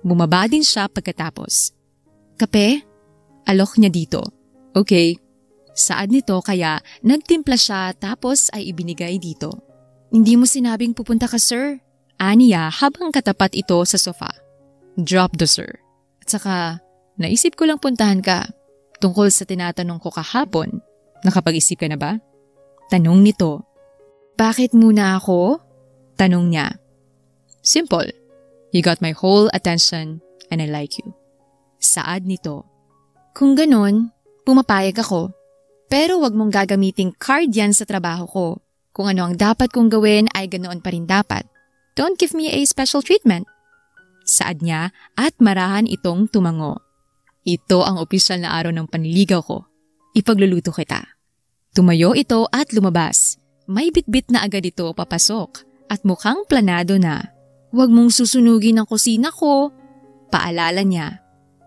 Bumaba din siya pagkatapos. "Kape?" alok niya dito. "Okay." Saad nito kaya nagtimpla siya tapos ay ibinigay dito. "Hindi mo sinabing pupunta ka, sir," aniya habang katapat ito sa sofa. "Drop the sir. At saka, naisip ko lang puntahan ka. Tungkol sa tinatanong ko kahapon, nakapag-isip ka na ba?" tanong nito. "Bakit muna ako?" tanong niya. "Simple. You got my whole attention and I like you." Saad nito. "Kung ganon, pumapayag ako. Pero wag mong gagamiting card yan sa trabaho ko. Kung ano ang dapat kong gawin ay ganoon pa rin dapat. Don't give me a special treatment." Saad niya at marahan itong tumango. "Ito ang opisyal na araw ng panliligaw ko. Ipagluluto kita." Tumayo ito at lumabas. May bitbit na agad ito papasok at mukhang planado na. "Huwag mong susunugin ang kusina ko," paalala niya.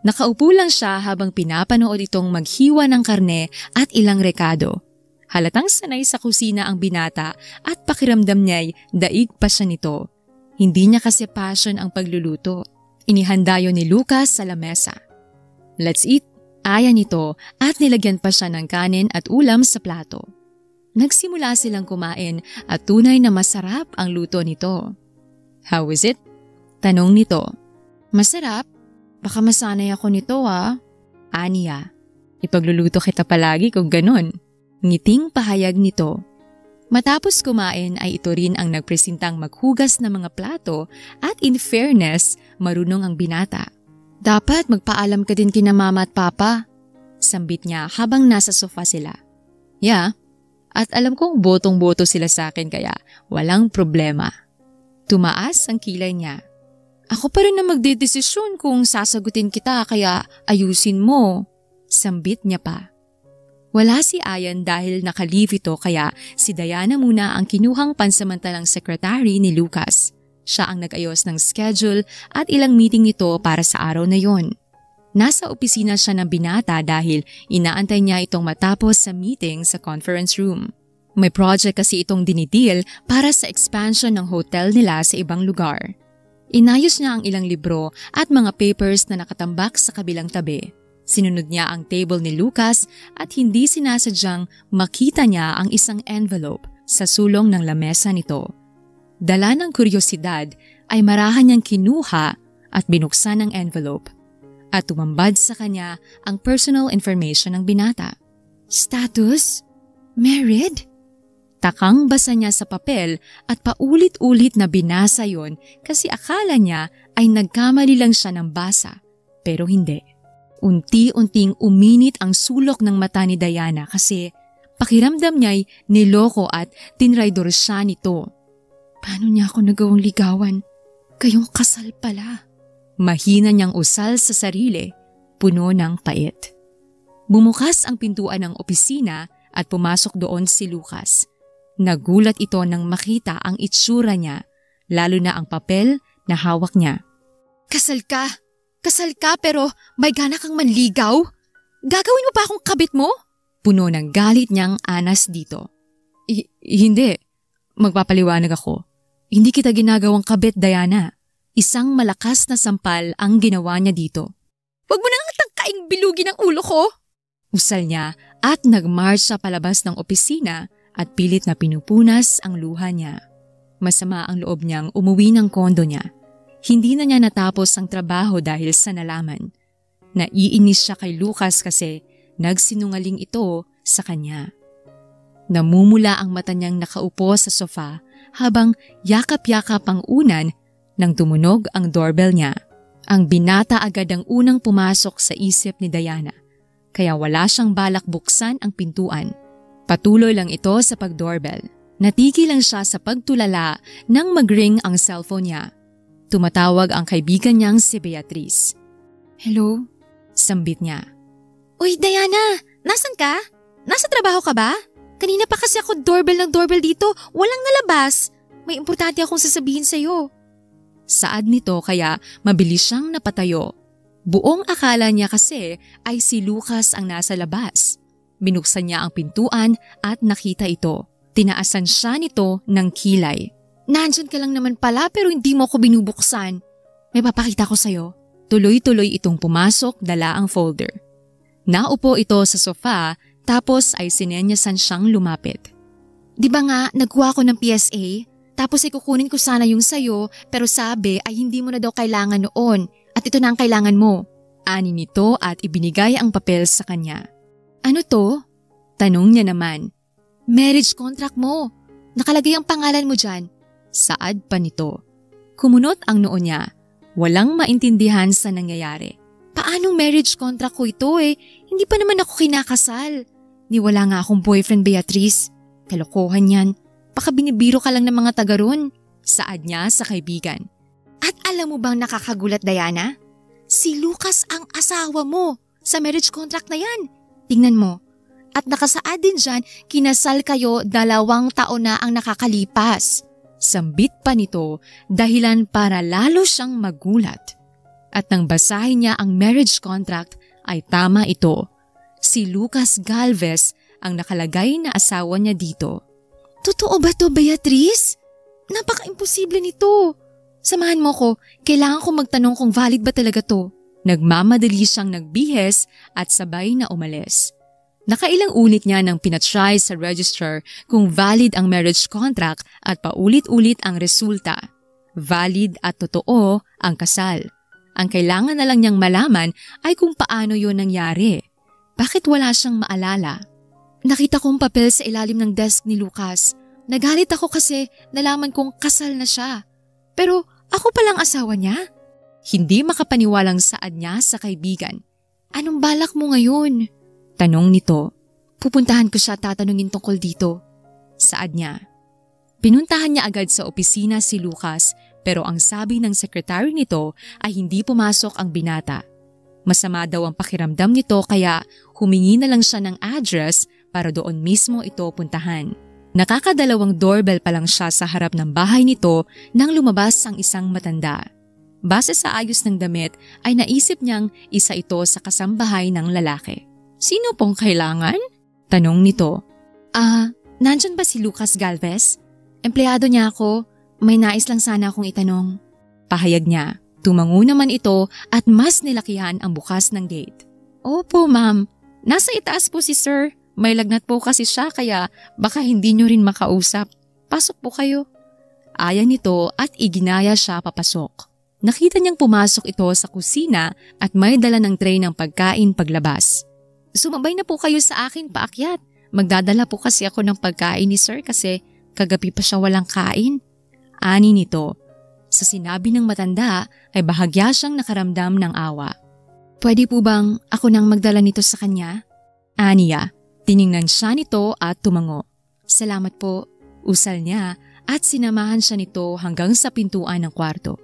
Nakaupo lang siya habang pinapanood itong maghiwa ng karne at ilang rekado. Halatang sanay sa kusina ang binata at pakiramdam niya'y daig pa siya nito. Hindi niya kasi passion ang pagluluto. Inihanda yun ni Lucas sa lamesa. "Let's eat," aya nito at nilagyan pa siya ng kanin at ulam sa plato. Nagsimula silang kumain at tunay na masarap ang luto nito. "How is it?" tanong nito. "Masarap. Baka masanay ako nito, ha?" aniya. "Ipagluluto kita palagi kung ganon." Ngiting pahayag nito. Matapos kumain ay ito rin ang nagpresentang maghugas ng mga plato at in fairness, marunong ang binata. Dapat magpaalam ka din kina mama at papa. Sambit niya habang nasa sofa sila. Yeah, at alam kong botong-boto sila sa akin kaya walang problema. Tumaas ang kilay niya. Ako pa rin na magdedesisyon kung sasagutin kita kaya ayusin mo. Sambit niya pa. Wala si Ayan dahil naka-leave ito kaya si Diana muna ang kinuhang pansamantalang secretary ni Lucas. Siya ang nag-ayos ng schedule at ilang meeting nito para sa araw na yon. Nasa opisina siya ng binata dahil inaantay niya itong matapos sa meeting sa conference room. May project kasi itong dinideal para sa expansion ng hotel nila sa ibang lugar. Inayos niya ang ilang libro at mga papers na nakatambak sa kabilang tabi. Sinunod niya ang table ni Lucas at hindi sinasadyang makita niya ang isang envelope sa sulong ng lamesa nito. Dala ng kuryosidad ay marahan niyang kinuha at binuksan ang envelope. At tumambad sa kanya ang personal information ng binata. Status? Married? Takang basa niya sa papel at paulit-ulit na binasa yon kasi akala niya ay nagkamali lang siya ng basa. Pero hindi. Unti-unting uminit ang sulok ng mata ni Diana kasi pakiramdam niya'y niloko at tinraidor siya nito. Paano niya ako nagawang ligawan? Kayong kasal pala. Mahina niyang usal sa sarili, puno ng pait. Bumukas ang pintuan ng opisina at pumasok doon si Lucas. Nagulat ito nang makita ang itsura niya, lalo na ang papel na hawak niya. Kasal ka! Kasal ka pero may gana kang manligaw? Gagawin mo pa akong kabit mo? Puno ng galit niyang anas dito. Hindi. Magpapaliwanag ako. Hindi kita ginagawang kabit, Diana. Isang malakas na sampal ang ginawa niya dito. Huwag mo nang tangkaing bilugin ang ulo ko! Usal niya at nagmarch sa palabas ng opisina at pilit na pinupunas ang luha niya. Masama ang loob niyang umuwi ng kondo niya. Hindi na niya natapos ang trabaho dahil sa nalaman. Naiinis siya kay Lucas kasi nagsinungaling ito sa kanya. Namumula ang mata niyang nakaupo sa sofa habang yakap-yakap ang unan nang tumunog ang doorbell niya. Ang binata agad ang unang pumasok sa isip ni Diana, kaya wala siyang balak buksan ang pintuan. Patuloy lang ito sa pag-doorbell. Natigil lang siya sa pagtulala nang mag-ring ang cellphone niya. Tumatawag ang kaibigan niyang si Beatrice. Hello? Sambit niya. Uy, Diana! Nasaan ka? Nasa trabaho ka ba? Kanina pa kasi ako doorbell ng doorbell dito. Walang nalabas. May importante akong sasabihin sa'yo. Saad nito kaya mabilis siyang napatayo. Buong akala niya kasi ay si Lucas ang nasa labas. Binuksan niya ang pintuan at nakita ito. Tinaasan siya nito ng kilay. Nandyan ka lang naman pala pero hindi mo ko binubuksan. May papakita ko sa'yo. Tuloy-tuloy itong pumasok, dala ang folder. Naupo ito sa sofa tapos ay sinenyasan siyang lumapit. Di ba nga nagkuha ko ng PSA? Tapos ay kukunin ko sana yung sayo pero sabi ay hindi mo na daw kailangan noon at ito na ang kailangan mo. Ani nito at ibinigay ang papel sa kanya. Ano to? Tanong niya naman. Marriage contract mo. Nakalagay ang pangalan mo dyan. Saad pa nito. Kumunot ang noo niya. Walang maintindihan sa nangyayari. Paanong marriage contract ko ito eh? Hindi pa naman ako kinakasal. Ni wala nga akong boyfriend, Beatrice. Kalokohan yan. Baka binibiro ka lang ng mga taga ron. Saad niya sa kaibigan. At alam mo bang nakakagulat, Diana? Si Lucas ang asawa mo sa marriage contract na yan. Tingnan mo. At nakasaad din dyan, kinasal kayo 2 taon na ang nakakalipas. Sambit pa nito dahilan para lalo siyang magulat. At nang basahin niya ang marriage contract ay tama ito. Si Lucas Galvez ang nakalagay na asawa niya dito. Totoo ba to, Beatrice? Napaka-imposible nito. Samahan mo ko, kailangan ko magtanong kung valid ba talaga to. Nagmamadali siyang nagbihes at sabay na umalis. Nakailang ulit niya nang pinatry sa register kung valid ang marriage contract at paulit-ulit ang resulta. Valid at totoo ang kasal. Ang kailangan na lang niyang malaman ay kung paano yon nangyari. Bakit wala siyang maalala? Nakita kong papel sa ilalim ng desk ni Lucas. Nagalit ako kasi nalaman kong kasal na siya. Pero ako palang asawa niya? Hindi makapaniwalang saad niya sa kaibigan. Anong balak mo ngayon? Tanong nito. Pupuntahan ko siya tatanungin tungkol dito. Saad niya. Pinuntahan niya agad sa opisina si Lucas pero ang sabi ng sekretary nito ay hindi pumasok ang binata. Masama daw ang pakiramdam nito kaya humingi na lang siya ng address para doon mismo ito puntahan. Nakakadalawang doorbell pa lang siya sa harap ng bahay nito nang lumabas ang isang matanda. Base sa ayos ng damit ay naisip niyang isa ito sa kasambahay ng lalaki. Sino pong kailangan? Tanong nito. Nandyan ba si Lucas Galvez? Empleyado niya ako. May nais lang sana akong itanong. Pahayag niya. Tumango naman ito at mas nilakihan ang bukas ng gate. Opo ma'am, nasa itaas po si sir. May lagnat po kasi siya kaya baka hindi nyo rin makausap. Pasok po kayo. Aya nito at iginaya siya papasok. Nakita niyang pumasok ito sa kusina at may dala ng tray ng pagkain paglabas. Sumabay na po kayo sa akin paakyat. Magdadala po kasi ako ng pagkain ni sir kasi kagabi pa siya walang kain. Ani nito. Sa sinabi ng matanda ay bahagya siyang nakaramdam ng awa. Pwede po bang ako nang magdala nito sa kanya? Aniya. Tiningnan siya nito at tumango. Salamat po, usal niya at sinamahan siya nito hanggang sa pintuan ng kwarto.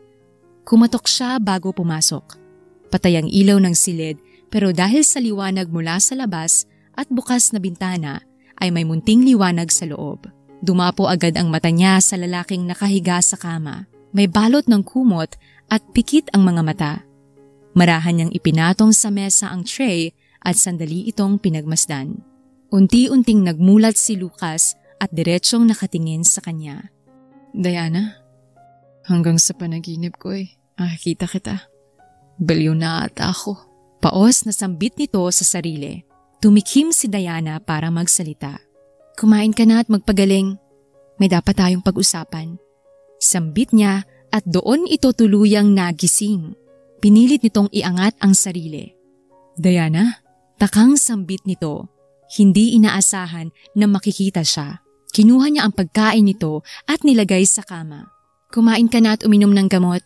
Kumatok siya bago pumasok. Patay ang ilaw ng silid pero dahil sa liwanag mula sa labas at bukas na bintana ay may munting liwanag sa loob. Dumapo agad ang mata niya sa lalaking nakahiga sa kama. May balot ng kumot at pikit ang mga mata. Marahan niyang ipinatong sa mesa ang tray at sandali itong pinagmasdan. Unti-unting nagmulat si Lucas at diretsyong nakatingin sa kanya. Diana, hanggang sa panaginip ko nakikita kita. Baliw na ata ako. Paos na sambit nito sa sarili. Tumikim si Diana para magsalita. Kumain ka na at magpagaling. May dapat tayong pag-usapan. Sambit niya at doon ito tuluyang nagising. Pinilit nitong iangat ang sarili. Diana, takang sambit nito. Hindi inaasahan na makikita siya. Kinuha niya ang pagkain nito at nilagay sa kama. Kumain ka na at uminom ng gamot.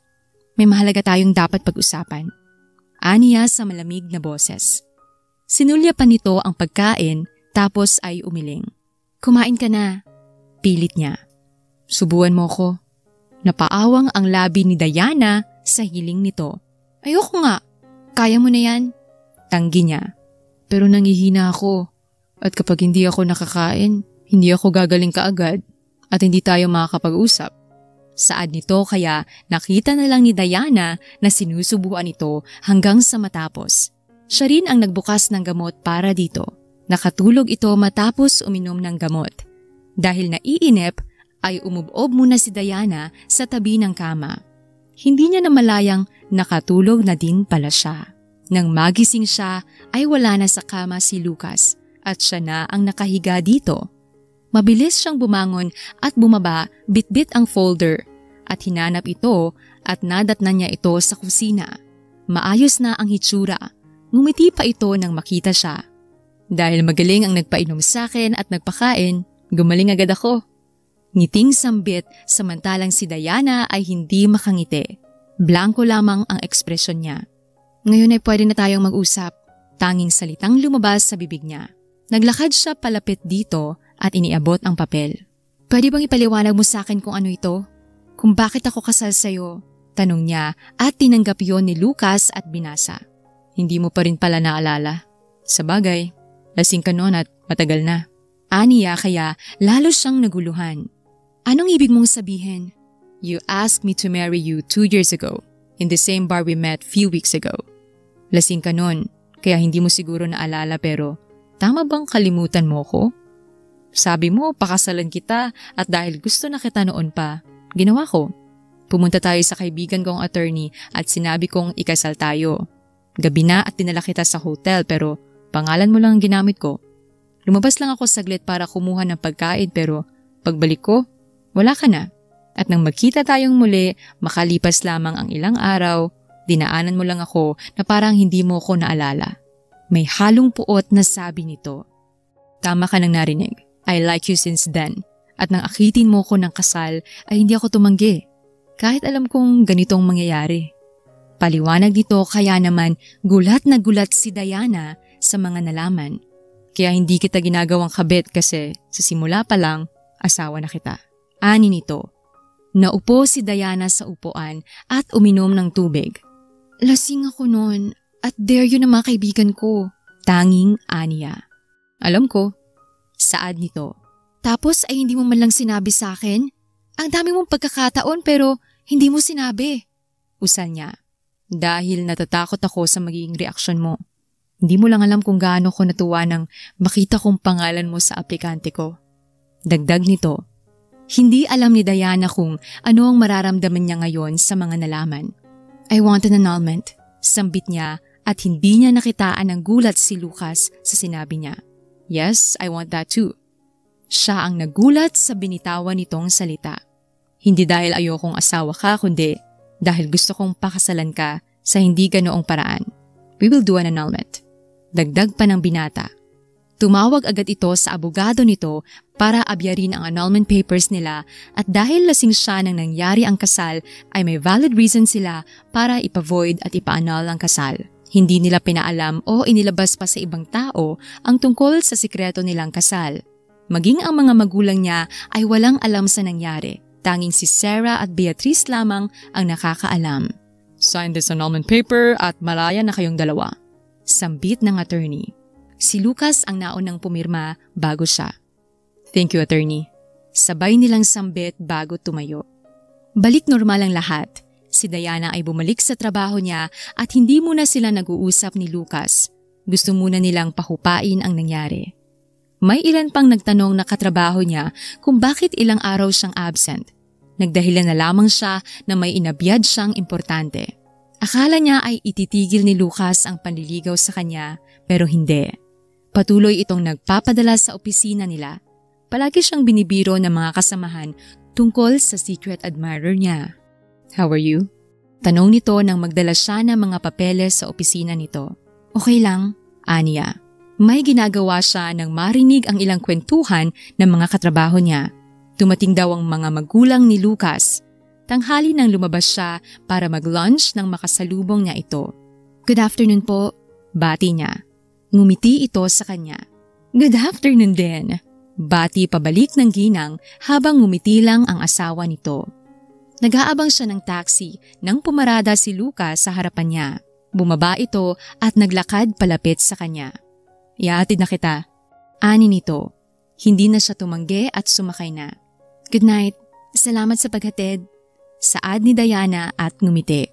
May mahalaga tayong dapat pag-usapan. Aniya sa malamig na boses. Sinulya pa nito ang pagkain tapos ay umiling. Kumain ka na. Pilit niya. Subuan mo ko. Napaawang ang labi ni Diana sa hiling nito. Ayoko nga. Kaya mo na yan. Tanggi niya. Pero nangihina ako. At kapag hindi ako nakakain, hindi ako gagaling kaagad at hindi tayo makakapag-usap. Saad nito kaya nakita na lang ni Diana na sinusubuan ito hanggang sa matapos. Siya rin ang nagbukas ng gamot para dito. Nakatulog ito matapos uminom ng gamot. Dahil naiinip ay umubob muna si Diana sa tabi ng kama. Hindi niya namalayang nakatulog na din pala siya. Nang magising siya ay wala na sa kama si Lucas. At siya na ang nakahiga dito. Mabilis siyang bumangon at bumaba, bitbit ang folder at hinanap ito at nadatnan niya ito sa kusina. Maayos na ang hitsura, ngumiti pa ito nang makita siya. Dahil magaling ang nagpainom sa akin at nagpakain, gumaling agad ako. Ngiting sambit samantalang si Diana ay hindi makangiti. Blanko lamang ang ekspresyon niya. Ngayon ay pwede na tayong mag-usap. Tanging salitang lumabas sa bibig niya. Naglakad siya palapit dito at iniabot ang papel. Pwede bang ipaliwanag mo sa akin kung ano ito? Kung bakit ako kasal sa'yo? Tanong niya at tinanggap yon ni Lucas at binasa. Hindi mo pa rin pala naalala. Sabagay, lasing ka noon at matagal na. Aniya kaya lalo siyang naguluhan. Anong ibig mong sabihin? You asked me to marry you 2 years ago in the same bar we met few weeks ago. Lasing ka noon kaya hindi mo siguro naalala pero tama bang kalimutan mo ko? Sabi mo, pakasalan kita at dahil gusto na kita noon pa, ginawa ko. Pumunta tayo sa kaibigan kong attorney at sinabi kong ikasal tayo. Gabi na at dinala kita sa hotel pero pangalan mo lang ang ginamit ko. Lumabas lang ako saglit para kumuha ng pagkain pero pagbalik ko, wala ka na. At nang magkita tayong muli, makalipas lamang ang ilang araw, dinaanan mo lang ako na parang hindi mo ko naalala. May halong puot na sabi nito. Tama ka nang narinig. I like you since then. At nang akitin mo ko ng kasal ay hindi ako tumanggi. Kahit alam kong ganitong mangyayari. Paliwanag nito kaya naman gulat na gulat si Diana sa mga nalaman. Kaya hindi kita ginagawang kabit kasi sa simula pa lang, asawa na kita. Ani nito. Naupo si Diana sa upuan at uminom ng tubig. Lasing ako noon at dare yun ng mga kaibigan ko. Tanging aniya. Alam ko. Saad nito. Tapos ay hindi mo man lang sinabi sa akin? Ang dami mong pagkakataon pero hindi mo sinabi. Usal niya. Dahil natatakot ako sa magiging reaksyon mo. Hindi mo lang alam kung gaano ko natuwa nang makita kong pangalan mo sa aplikante ko. Dagdag nito. Hindi alam ni Diana kung ano ang mararamdaman niya ngayon sa mga nalaman. I want an annulment. Sambit niya at hindi niya nakitaan ng gulat si Lucas sa sinabi niya. Yes, I want that too. Siya ang nagulat sa binitawan nitong salita. Hindi dahil ayokong asawa ka kundi dahil gusto kong pakasalan ka sa hindi ganoong paraan. We will do an annulment. Dagdag pa ng binata. Tumawag agad ito sa abogado nito para abyarin ang annulment papers nila at dahil lasing siya nang nangyari ang kasal ay may valid reason sila para ipavoid at ipa-annul ang kasal. Hindi nila pinaalam o inilabas pa sa ibang tao ang tungkol sa sikreto nilang kasal. Maging ang mga magulang niya ay walang alam sa nangyari. Tanging si Sarah at Beatrice lamang ang nakakaalam. Sign this annulment paper at malaya na kayong dalawa. Sambit ng attorney. Si Lucas ang naunang pumirma bago siya. Thank you, attorney. Sabay nilang sambit bago tumayo. Balik normal ang lahat. Si Diana ay bumalik sa trabaho niya at hindi muna sila nag-uusap ni Lucas. Gusto muna nilang pahupain ang nangyari. May ilan pang nagtanong na katrabaho niya kung bakit ilang araw siyang absent. Nagdahilan na lamang siya na may inabiyad siyang importante. Akala niya ay ititigil ni Lucas ang panliligaw sa kanya pero hindi. Patuloy itong nagpapadala sa opisina nila. Palagi siyang binibiro ng mga kasamahan tungkol sa secret admirer niya. How are you? Tanong nito nang magdala siya ng mga papeles sa opisina nito. Okay lang, aniya. May ginagawa siya nang marinig ang ilang kwentuhan ng mga katrabaho niya. Dumating daw ang mga magulang ni Lucas. Tanghali nang lumabas siya para mag-lunch nang makasalubong niya ito. Good afternoon po, bati niya. Ngumiti ito sa kanya. Good afternoon din. Bati pabalik ng ginang habang ngumiti lang ang asawa nito. Nag-aabang siya ng taxi nang pumarada si Lucas sa harapan niya. Bumaba ito at naglakad palapit sa kanya. Ihahatid na kita. Ani nito. Hindi na siya tumanggi at sumakay na. Good night. Salamat sa paghatid. Saad ni Diana at ngumiti.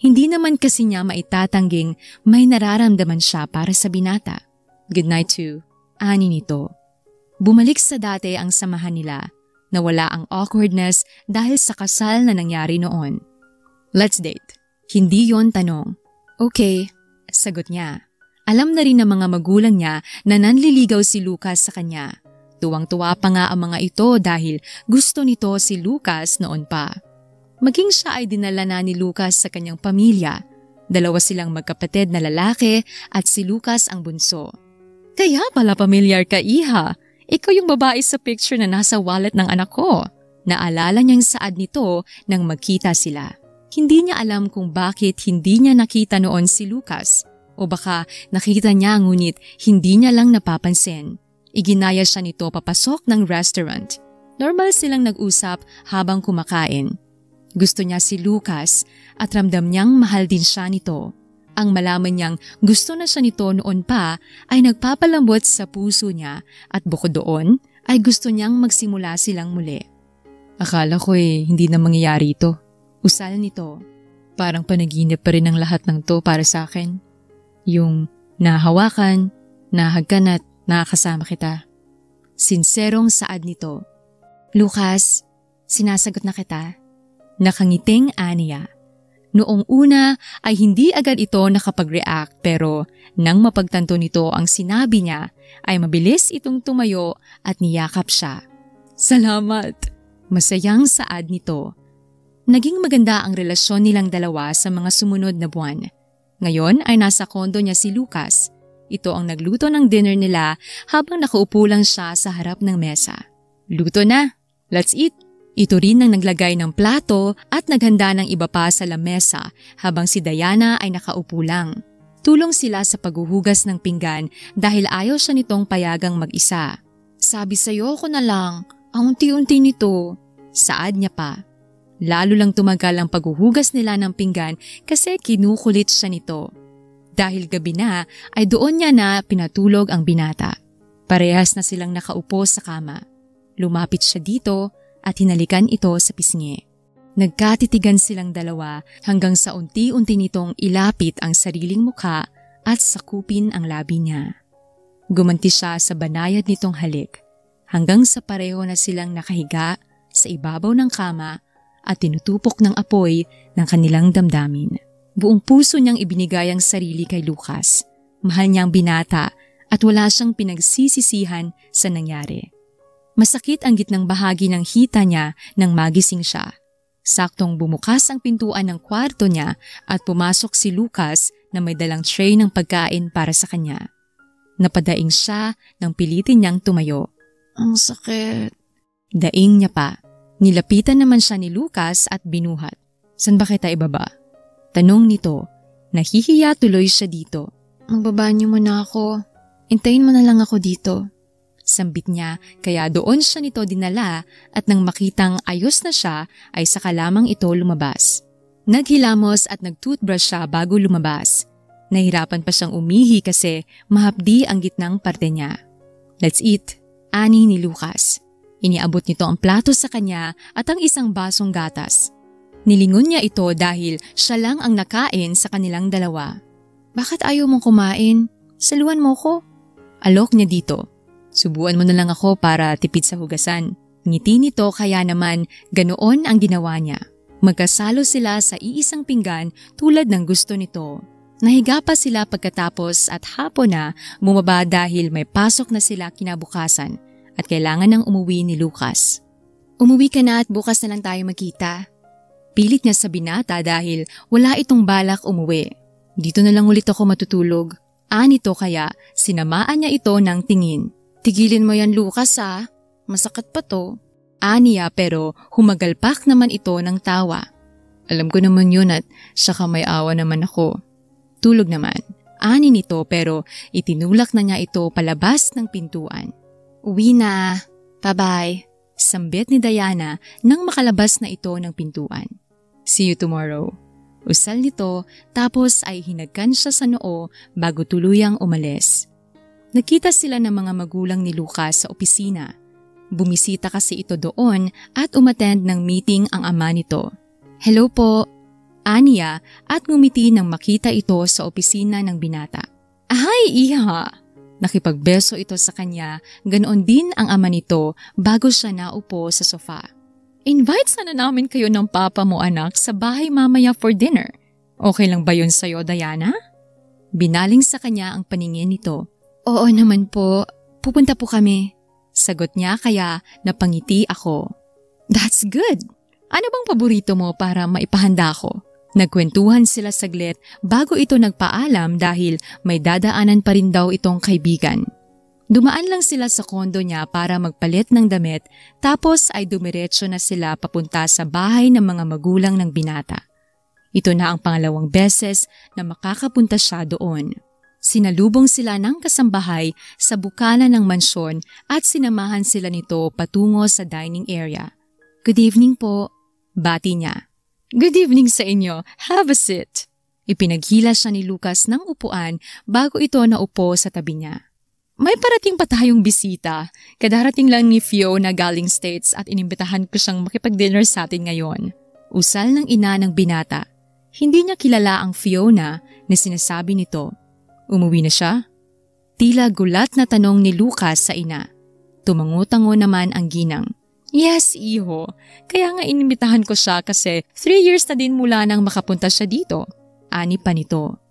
Hindi naman kasi niya maitatangging may nararamdaman siya para sa binata. Good night too. Ani nito. Bumalik sa dati ang samahan nila. Nawala ang awkwardness dahil sa kasal na nangyari noon. Let's date. Hindi yon tanong. Okay, sagot niya. Alam na rin ng mga magulang niya na nanliligaw si Lucas sa kanya. Tuwang-tuwa pa nga ang mga ito dahil gusto nito si Lucas noon pa. Maging siya ay dinala na ni Lucas sa kanyang pamilya. Dalawa silang magkapatid na lalaki at si Lucas ang bunso. Kaya pala pamilyar ka, iha. Ikaw yung babae sa picture na nasa wallet ng anak ko. Naalala niyang saad nito nang magkita sila. Hindi niya alam kung bakit hindi niya nakita noon si Lucas. O baka nakita niya ngunit hindi niya lang napapansin. Iginaya siya nito papasok ng restaurant. Normal silang nag-usap habang kumakain. Gusto niya si Lucas at ramdam niyang mahal din siya nito. Ang malaman niyang gusto na siya nito noon pa ay nagpapalambot sa puso niya at bukod doon ay gusto niyang magsimula silang muli. Akala ko hindi na mangyayari ito. Usal nito. Parang panaginip pa rin ang lahat ng to para sa akin. Yung nahawakan, nahagkan at nakakasama kita. Sinserong saad nito. Lucas, sinasagot na kita. Nakangiting aniya. Noong una ay hindi agad ito nakapag-react pero nang mapagtanto nito ang sinabi niya ay mabilis itong tumayo at niyakap siya. Salamat! Masayang saad nito. Naging maganda ang relasyon nilang dalawa sa mga sumunod na buwan. Ngayon ay nasa kondo niya si Lucas. Ito ang nagluto ng dinner nila habang nakaupo lang siya sa harap ng mesa. Luto na! Let's eat! Ito rin ang naglagay ng plato at naghanda ng iba pa sa lamesa habang si Diana ay nakaupo lang. Tulong sila sa paghuhugas ng pinggan dahil ayaw siya nitong payagang mag-isa. Sabi sa'yo ko na lang, ang unti-unti nito. Saad niya pa. Lalo lang tumagal ang paghuhugas nila ng pinggan kasi kinukulit siya nito. Dahil gabi na ay doon niya na pinatulog ang binata. Parehas na silang nakaupo sa kama. Lumapit siya dito at hinalikan ito sa pisngi. Nagkatitigan silang dalawa hanggang sa unti-unti nitong ilapit ang sariling mukha at sakupin ang labi niya. Gumanti siya sa banayad nitong halik hanggang sa pareho na silang nakahiga sa ibabaw ng kama at tinutupok ng apoy ng kanilang damdamin. Buong puso niyang ibinigay ang sarili kay Lucas. Mahal niyang binata at wala siyang pinagsisisihan sa nangyari. Masakit ang gitnang bahagi ng hita niya nang magising siya. Saktong bumukas ang pintuan ng kwarto niya at pumasok si Lucas na may dalang tray ng pagkain para sa kanya. Napadaing siya nang pilitin niyang tumayo. Ang sakit. Daing niya pa. Nilapitan naman siya ni Lucas at binuhat. San ba kita ibaba? Tanong nito. Nahihiya tuloy siya dito. Magbaba niyo muna ako. Intayin mo na lang ako dito. Sambit niya kaya doon siya nito dinala at nang makitang ayos na siya ay saka lamang ito lumabas. Naghilamos at nagtoothbrush siya bago lumabas. Nahirapan pa siyang umihi kasi mahapdi ang gitnang parte niya. Let's eat, ani ni Lucas. Iniabot nito ang plato sa kanya at ang isang basong gatas. Nilingon niya ito dahil siya lang ang nakain sa kanilang dalawa. Bakit ayaw mong kumain? Saluhan mo ko? Alok niya dito. Subuan mo na lang ako para tipid sa hugasan. Ngiti nito kaya naman ganoon ang ginawa niya. Magkasalo sila sa iisang pinggan tulad ng gusto nito. Nahiga pa sila pagkatapos at hapon na bumaba dahil may pasok na sila kinabukasan at kailangan nang umuwi ni Lucas. Umuwi ka na at bukas na lang tayo magkita. Pilit niya sa binata dahil wala itong balak umuwi. Dito na lang ulit ako matutulog. Anito kaya sinamaan niya ito ng tingin. Tigilin mo yan Lucas ha, masakit pa to. Aniya pero humagalpak naman ito ng tawa. Alam ko naman yun at saka may awa naman ako. Tulog naman. Ani nito pero itinulak na niya ito palabas ng pintuan. Uwi na. Bye-bye. Sambit ni Diana nang makalabas na ito ng pintuan. See you tomorrow. Usal nito tapos ay hinagkan siya sa noo bago tuluyang umalis. Nakita sila ng mga magulang ni Lucas sa opisina. Bumisita kasi ito doon at umattend ng meeting ang ama nito. Hello po, aniya at ngumiti nang makita ito sa opisina ng binata. Ahay, iha! Nakipagbeso ito sa kanya, ganoon din ang ama nito bago siya naupo sa sofa. Invite sana namin kayo ng papa mo anak sa bahay mamaya for dinner. Okay lang ba yun sa'yo, Diana? Binaling sa kanya ang paningin nito. Oo naman po, pupunta po kami. Sagot niya kaya napangiti ako. That's good. Ano bang paborito mo para maipahanda ko? Nagkwentuhan sila saglit bago ito nagpaalam dahil may dadaanan pa rin daw itong kaibigan. Dumaan lang sila sa kondo niya para magpalit ng damit tapos ay dumiretso na sila papunta sa bahay ng mga magulang ng binata. Ito na ang pangalawang beses na makakapunta siya doon. Sinalubong sila ng kasambahay sa bukana ng mansyon at sinamahan sila nito patungo sa dining area. Good evening po, bati niya. Good evening sa inyo, have a seat. Ipinaghila siya ni Lucas ng upuan bago ito naupo sa tabi niya. May parating pa tayong bisita. Kadarating lang ni Fiona galing States at inimbitahan ko siyang makipag-dinner sa atin ngayon. Usal ng ina ng binata. Hindi niya kilala ang Fiona na sinasabi nito. Umuwi na siya? Tila gulat na tanong ni Lucas sa ina. Tumango-tango naman ang ginang. Yes, iho. Kaya nga inimbitahan ko siya kasi 3 years na din mula nang makapunta siya dito. Ani pa nito.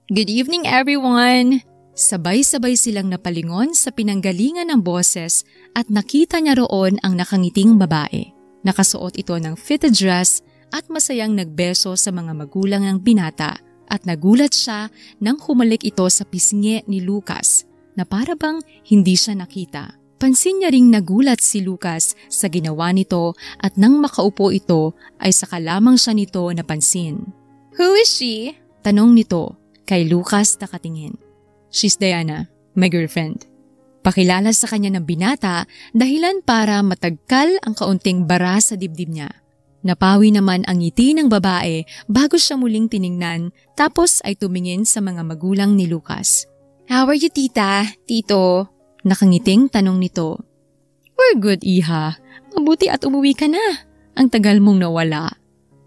Good evening everyone! Sabay-sabay silang napalingon sa pinanggalingan ng boses at nakita niya roon ang nakangiting babae. Nakasuot ito ng fitted dress at masayang nagbeso sa mga magulang ng binata. At nagulat siya nang humalik ito sa pisngi ni Lucas na para bang hindi siya nakita. Pansin niya ring nagulat si Lucas sa ginawa nito at nang makaupo ito ay saka lamang siya nito napansin. Who is she? Tanong nito kay Lucas nakatingin. She's Diana, my girlfriend. Pakilala sa kanya ng binata dahilan para matagkal ang kaunting bara sa dibdib niya. Napawi naman ang ngiti ng babae bago siya muling tiningnan tapos ay tumingin sa mga magulang ni Lucas. How are you, tita? Tito? Nakangiting tanong nito. We're good, iha. Mabuti at umuwi ka na. Ang tagal mong nawala.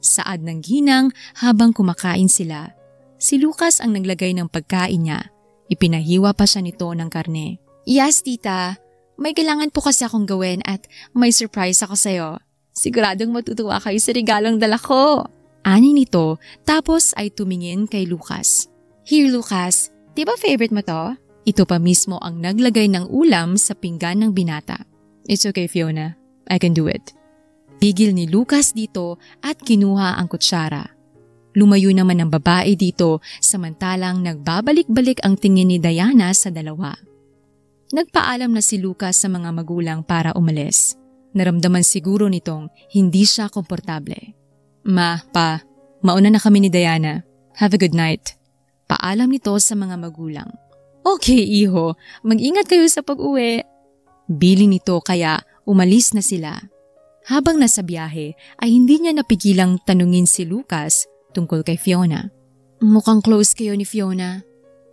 Saad ng ginang habang kumakain sila. Si Lucas ang naglagay ng pagkain niya. Ipinahiwa pa siya nito ng karne. Yes, tita. May kailangan po kasi akong gawin at may surprise ako sa'yo. Siguradong matutuwa kayo sa regalong dala ko. Ani nito tapos ay tumingin kay Lucas. Here, Lucas. Di ba favorite mo to? Ito pa mismo ang naglagay ng ulam sa pinggan ng binata. It's okay, Fiona. I can do it. Tigil ni Lucas dito at kinuha ang kutsara. Lumayo naman ang babae dito samantalang nagbabalik-balik ang tingin ni Diana sa dalawa. Nagpaalam na si Lucas sa mga magulang para umalis. Naramdaman siguro nitong hindi siya komportable. Ma, pa, mauna na kami ni Diana. Have a good night. Paalam nito sa mga magulang. Okay, iho. Mag-ingat kayo sa pag-uwi. Bili nito kaya umalis na sila. Habang nasa biyahe ay hindi niya napigilang tanungin si Lucas tungkol kay Fiona. Mukhang close kayo ni Fiona.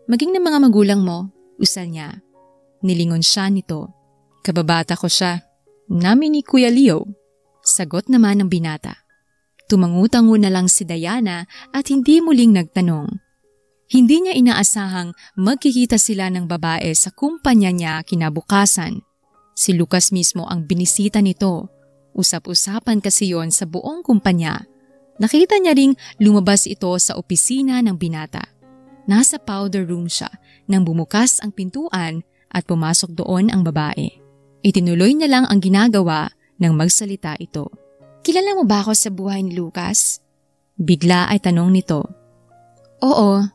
Maging ng mga magulang mo, usal niya. Nilingon siya nito. Kababata ko siya. Namin ni Kuya Leo. Sagot naman ng binata. Tumangutango na lang si Diana at hindi muling nagtanong. Hindi niya inaasahang magkikita sila ng babae sa kumpanya niya kinabukasan. Si Lucas mismo ang binisita nito. Usap-usapan kasi yon sa buong kumpanya. Nakita niya ring lumabas ito sa opisina ng binata. Nasa powder room siya nang bumukas ang pintuan at pumasok doon ang babae. Itinuloy niya lang ang ginagawa nang magsalita ito. Kilala mo ba ako sa buhay ni Lucas? Bigla ay tanong nito. Oo.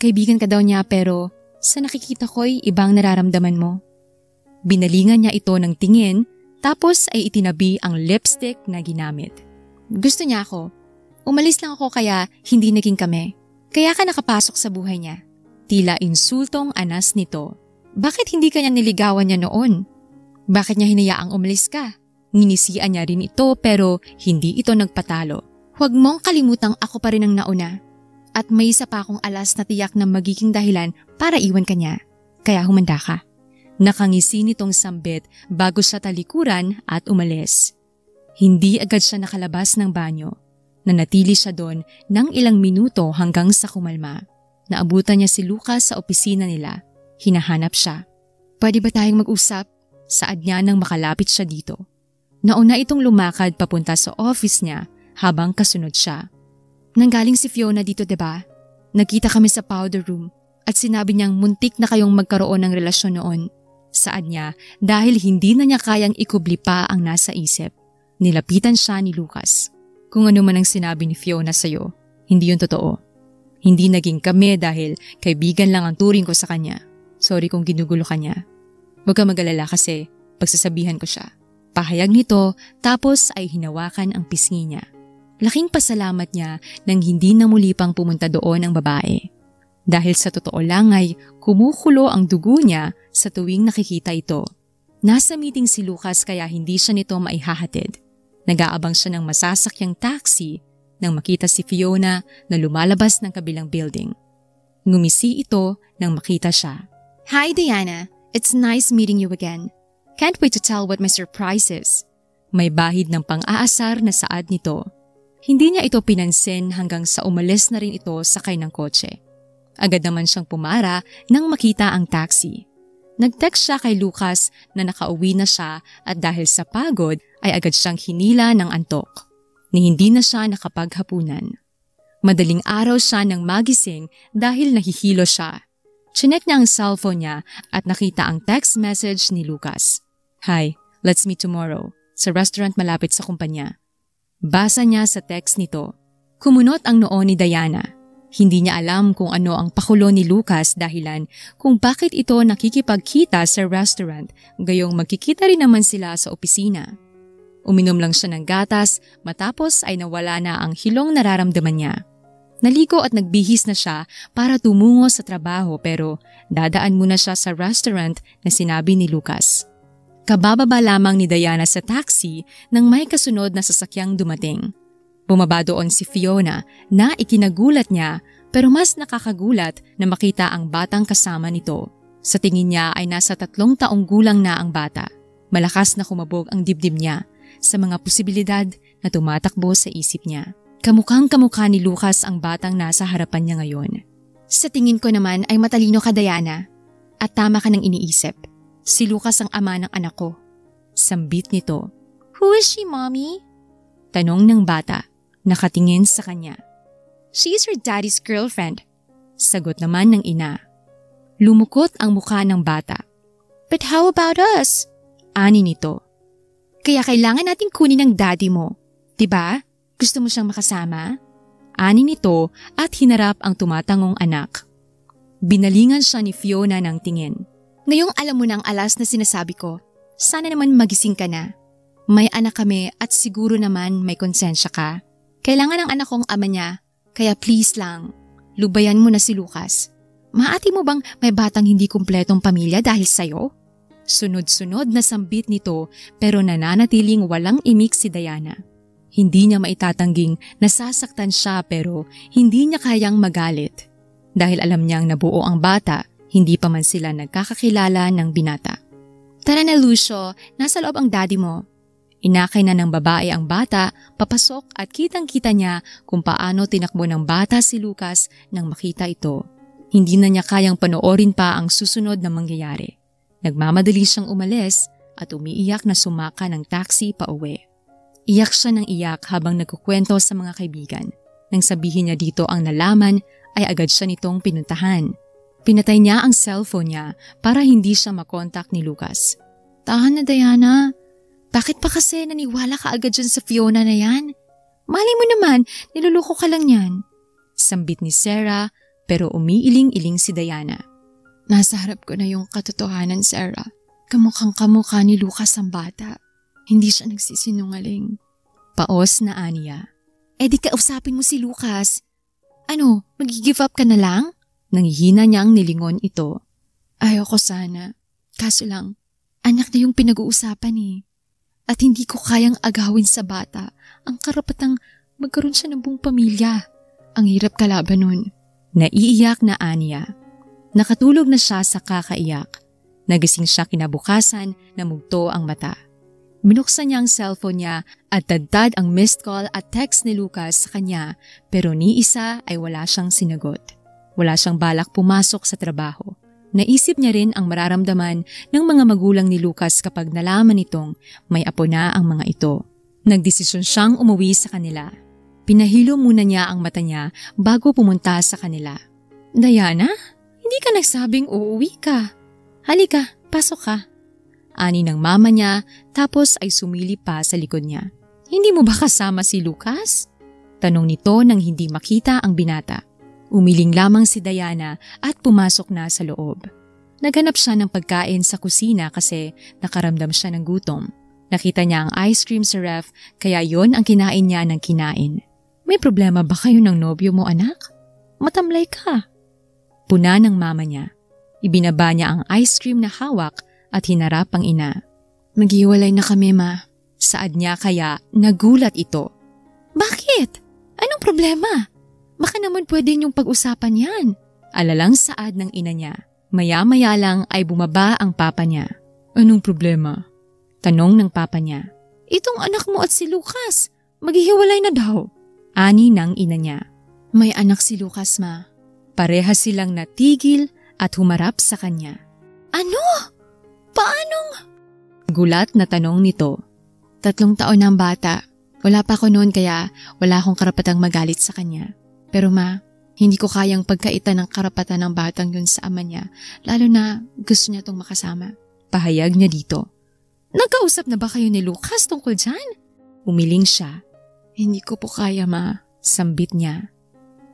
Kaibigan ka daw niya pero sa nakikita ko'y ibang nararamdaman mo. Binalingan niya ito ng tingin tapos ay itinabi ang lipstick na ginamit. Gusto niya ako. Umalis lang ako kaya hindi naging kami. Kaya ka nakapasok sa buhay niya. Tila insultong anas nito. Bakit hindi ka niya niligawan niya noon? Bakit niya hinayaang umalis ka? Nginisian niya rin ito pero hindi ito nagpatalo. Huwag mong kalimutang ako pa rin ang nauna. At may isa pa akong alas na tiyak na magiging dahilan para iwan ka niya. Kaya humanda ka. Nakangisi nitong sambit bago siya talikuran at umalis. Hindi agad siya nakalabas ng banyo. Nanatili siya doon ng ilang minuto hanggang sa kumalma. Naabutan niya si Lucas sa opisina nila. Hinahanap siya. Pwede ba tayong mag-usap? Saad niya nang makalapit siya dito. Nauna itong lumakad papunta sa office niya habang kasunod siya. Nanggaling si Fiona dito, diba? Nagkita kami sa powder room at sinabi niyang muntik na kayong magkaroon ng relasyon noon. Saad niya dahil hindi na niya kayang ikubli pa ang nasa isip. Nilapitan siya ni Lucas. Kung ano man ang sinabi ni Fiona sa'yo, hindi yun totoo. Hindi naging kami dahil kaibigan lang ang turing ko sa kanya. Sorry kung ginugulo ka niya. Huwag ka mag-alala kasi pagsasabihan ko siya. Pahayag nito tapos ay hinawakan ang pisngi niya. Laking pasalamat niya nang hindi na muli pang pumunta doon ang babae. Dahil sa totoo lang ay kumukulo ang dugo niya sa tuwing nakikita ito. Nasa meeting si Lucas kaya hindi siya nito maihahatid. Nag-aabang siya ng masasakyang taxi nang makita si Fiona na lumalabas ng kabilang building. Ngumisi ito nang makita siya. Hi Diana, it's nice meeting you again. Can't wait to tell what my surprise is. May bahid ng pang-aasar na saad nito. Hindi niya ito pinansin hanggang sa umalis na rin ito sakay ng kotse. Agad naman siyang pumara nang makita ang taxi. Nag-text siya kay Lucas na nakauwi na siya at dahil sa pagod ay agad siyang hinila ng antok. Ni hindi na siya nakapaghapunan. Madaling araw siya nang magising dahil nahihilo siya. Chinek niya ang cellphone niya at nakita ang text message ni Lucas. Hi, let's meet tomorrow sa restaurant malapit sa kumpanya. Basa niya sa text nito. Kumunot ang noo ni Diana. Hindi niya alam kung ano ang pakulo ni Lucas dahilan kung bakit ito nakikipagkita sa restaurant, gayong magkikita rin naman sila sa opisina. Uminom lang siya ng gatas matapos ay nawala na ang hilong nararamdaman niya. Naligo at nagbihis na siya para tumungo sa trabaho pero dadaan muna siya sa restaurant na sinabi ni Lucas. Kabababa lamang ni Diana sa taxi nang may kasunod na sasakyang dumating. Bumaba doon si Fiona na ikinagulat niya pero mas nakakagulat na makita ang batang kasama nito. Sa tingin niya ay nasa 3 taong gulang na ang bata. Malakas na kumabog ang dibdib niya sa mga posibilidad na tumatakbo sa isip niya. Kamukhang-kamukha ni Lucas ang batang nasa harapan niya ngayon. Sa tingin ko naman ay matalino ka, Diana. At tama ka ng iniisip. Si Lucas ang ama ng anak ko. Sambit nito. Who is she, Mommy? Tanong ng bata. Nakatingin sa kanya. She is her daddy's girlfriend. Sagot naman ng ina. Lumukot ang mukha ng bata. But how about us? Ani nito. Kaya kailangan nating kunin ang daddy mo. Diba? Gusto mo siyang makasama? Ani nito at hinarap ang tumatangong anak. Binalingan siya ni Fiona ng tingin. Ngayong alam mo na ang alas na sinasabi ko, sana naman magising ka na. May anak kami at siguro naman may konsensya ka. Kailangan ng anak kong ama niya, kaya please lang, lubayan mo na si Lucas. Maati mo bang may batang hindi kumpletong pamilya dahil sa'yo? Sunod-sunod na sambit nito pero nananatiling walang imik si Diana. Hindi niya maitatangging nasasaktan siya pero hindi niya kayang magalit. Dahil alam niyang nabuo ang bata, hindi pa man sila nagkakakilala ng binata. Tara na Lucio, nasa loob ang daddy mo. Inakay na ng babae ang bata, papasok at kitang-kita niya kung paano tinakbo ng bata si Lucas nang makita ito. Hindi na niya kayang panoorin pa ang susunod na mangyayari. Nagmamadali siyang umalis at umiiyak na sumaka ng taxi pa uwi. Iyak siya ng iyak habang nagkukwento sa mga kaibigan. Nang sabihin niya dito ang nalaman, ay agad siya nitong pinuntahan. Pinatay niya ang cellphone niya para hindi siya makontak ni Lucas. Tahan na Diana. Bakit pa kasi naniwala ka agad dyan sa Fiona na yan? Malay mo naman, niluloko ka lang yan. Sambit ni Sarah pero umiiling-iling si Diana. Nasa harap ko na yung katotohanan, Sarah. Kamukhang-kamukha ni Lucas ang bata. Hindi siya nagsisinungaling. Paos na aniya. Di kausapin mo si Lucas. Ano, mag-give up ka na lang? Nangihina niyang nilingon ito. Ayoko sana. Kaso lang, anak na yung pinag-uusapan eh. At hindi ko kayang agawin sa bata ang karapatang magkaroon siya ng buong pamilya. Ang hirap kalaban nun. Naiiyak na aniya. Nakatulog na siya sa kakaiyak. Nagising siya kinabukasan na mugto ang mata. Binuksan niya ang cellphone niya at dagdag ang missed call at text ni Lucas sa kanya pero ni isa ay wala siyang sinagot. Wala siyang balak pumasok sa trabaho. Naisip niya rin ang mararamdaman ng mga magulang ni Lucas kapag nalaman nitong may apo na ang mga ito. Nagdesisyon siyang umuwi sa kanila. Pinahilo muna niya ang mata niya bago pumunta sa kanila. Diana, hindi ka nagsabing uuwi ka. Halika, pasok ka. Ani ng mama niya tapos ay sumilip pa sa likod niya. Hindi mo ba kasama si Lucas? Tanong nito nang hindi makita ang binata. Umiling lamang si Diana at pumasok na sa loob. Naghanap siya ng pagkain sa kusina kasi nakaramdam siya ng gutom. Nakita niya ang ice cream sa ref kaya yon ang kinain niya ng kinain. May problema ba kayo ng nobyo mo anak? Matamlay ka. Puna ng mama niya. Ibinaba niya ang ice cream na hawak at hinarap ang ina. Maghiwalay na kami ma. Saad niya kaya nagulat ito. Bakit? Anong problema? Baka naman pwede niyong pag-usapan yan. Alalang saad ng ina niya. Maya-maya lang ay bumaba ang papa niya. Anong problema? Tanong ng papa niya. Itong anak mo at si Lucas. Maghihiwalay na daw. Ani ng ina niya. May anak si Lucas ma. Parehas silang natigil at humarap sa kanya. Ano? Paanong? Gulat na tanong nito. 3 taon na ang bata. Wala pa ako noon kaya wala akong karapatang magalit sa kanya. Pero ma, hindi ko kayang pagkaitan ng karapatan ng batang yun sa ama niya, lalo na gusto niya itong makasama. Pahayag niya dito. Nagkausap na ba kayo ni Lucas tungkol dyan? Umiling siya. Hindi ko po kaya ma, sambit niya.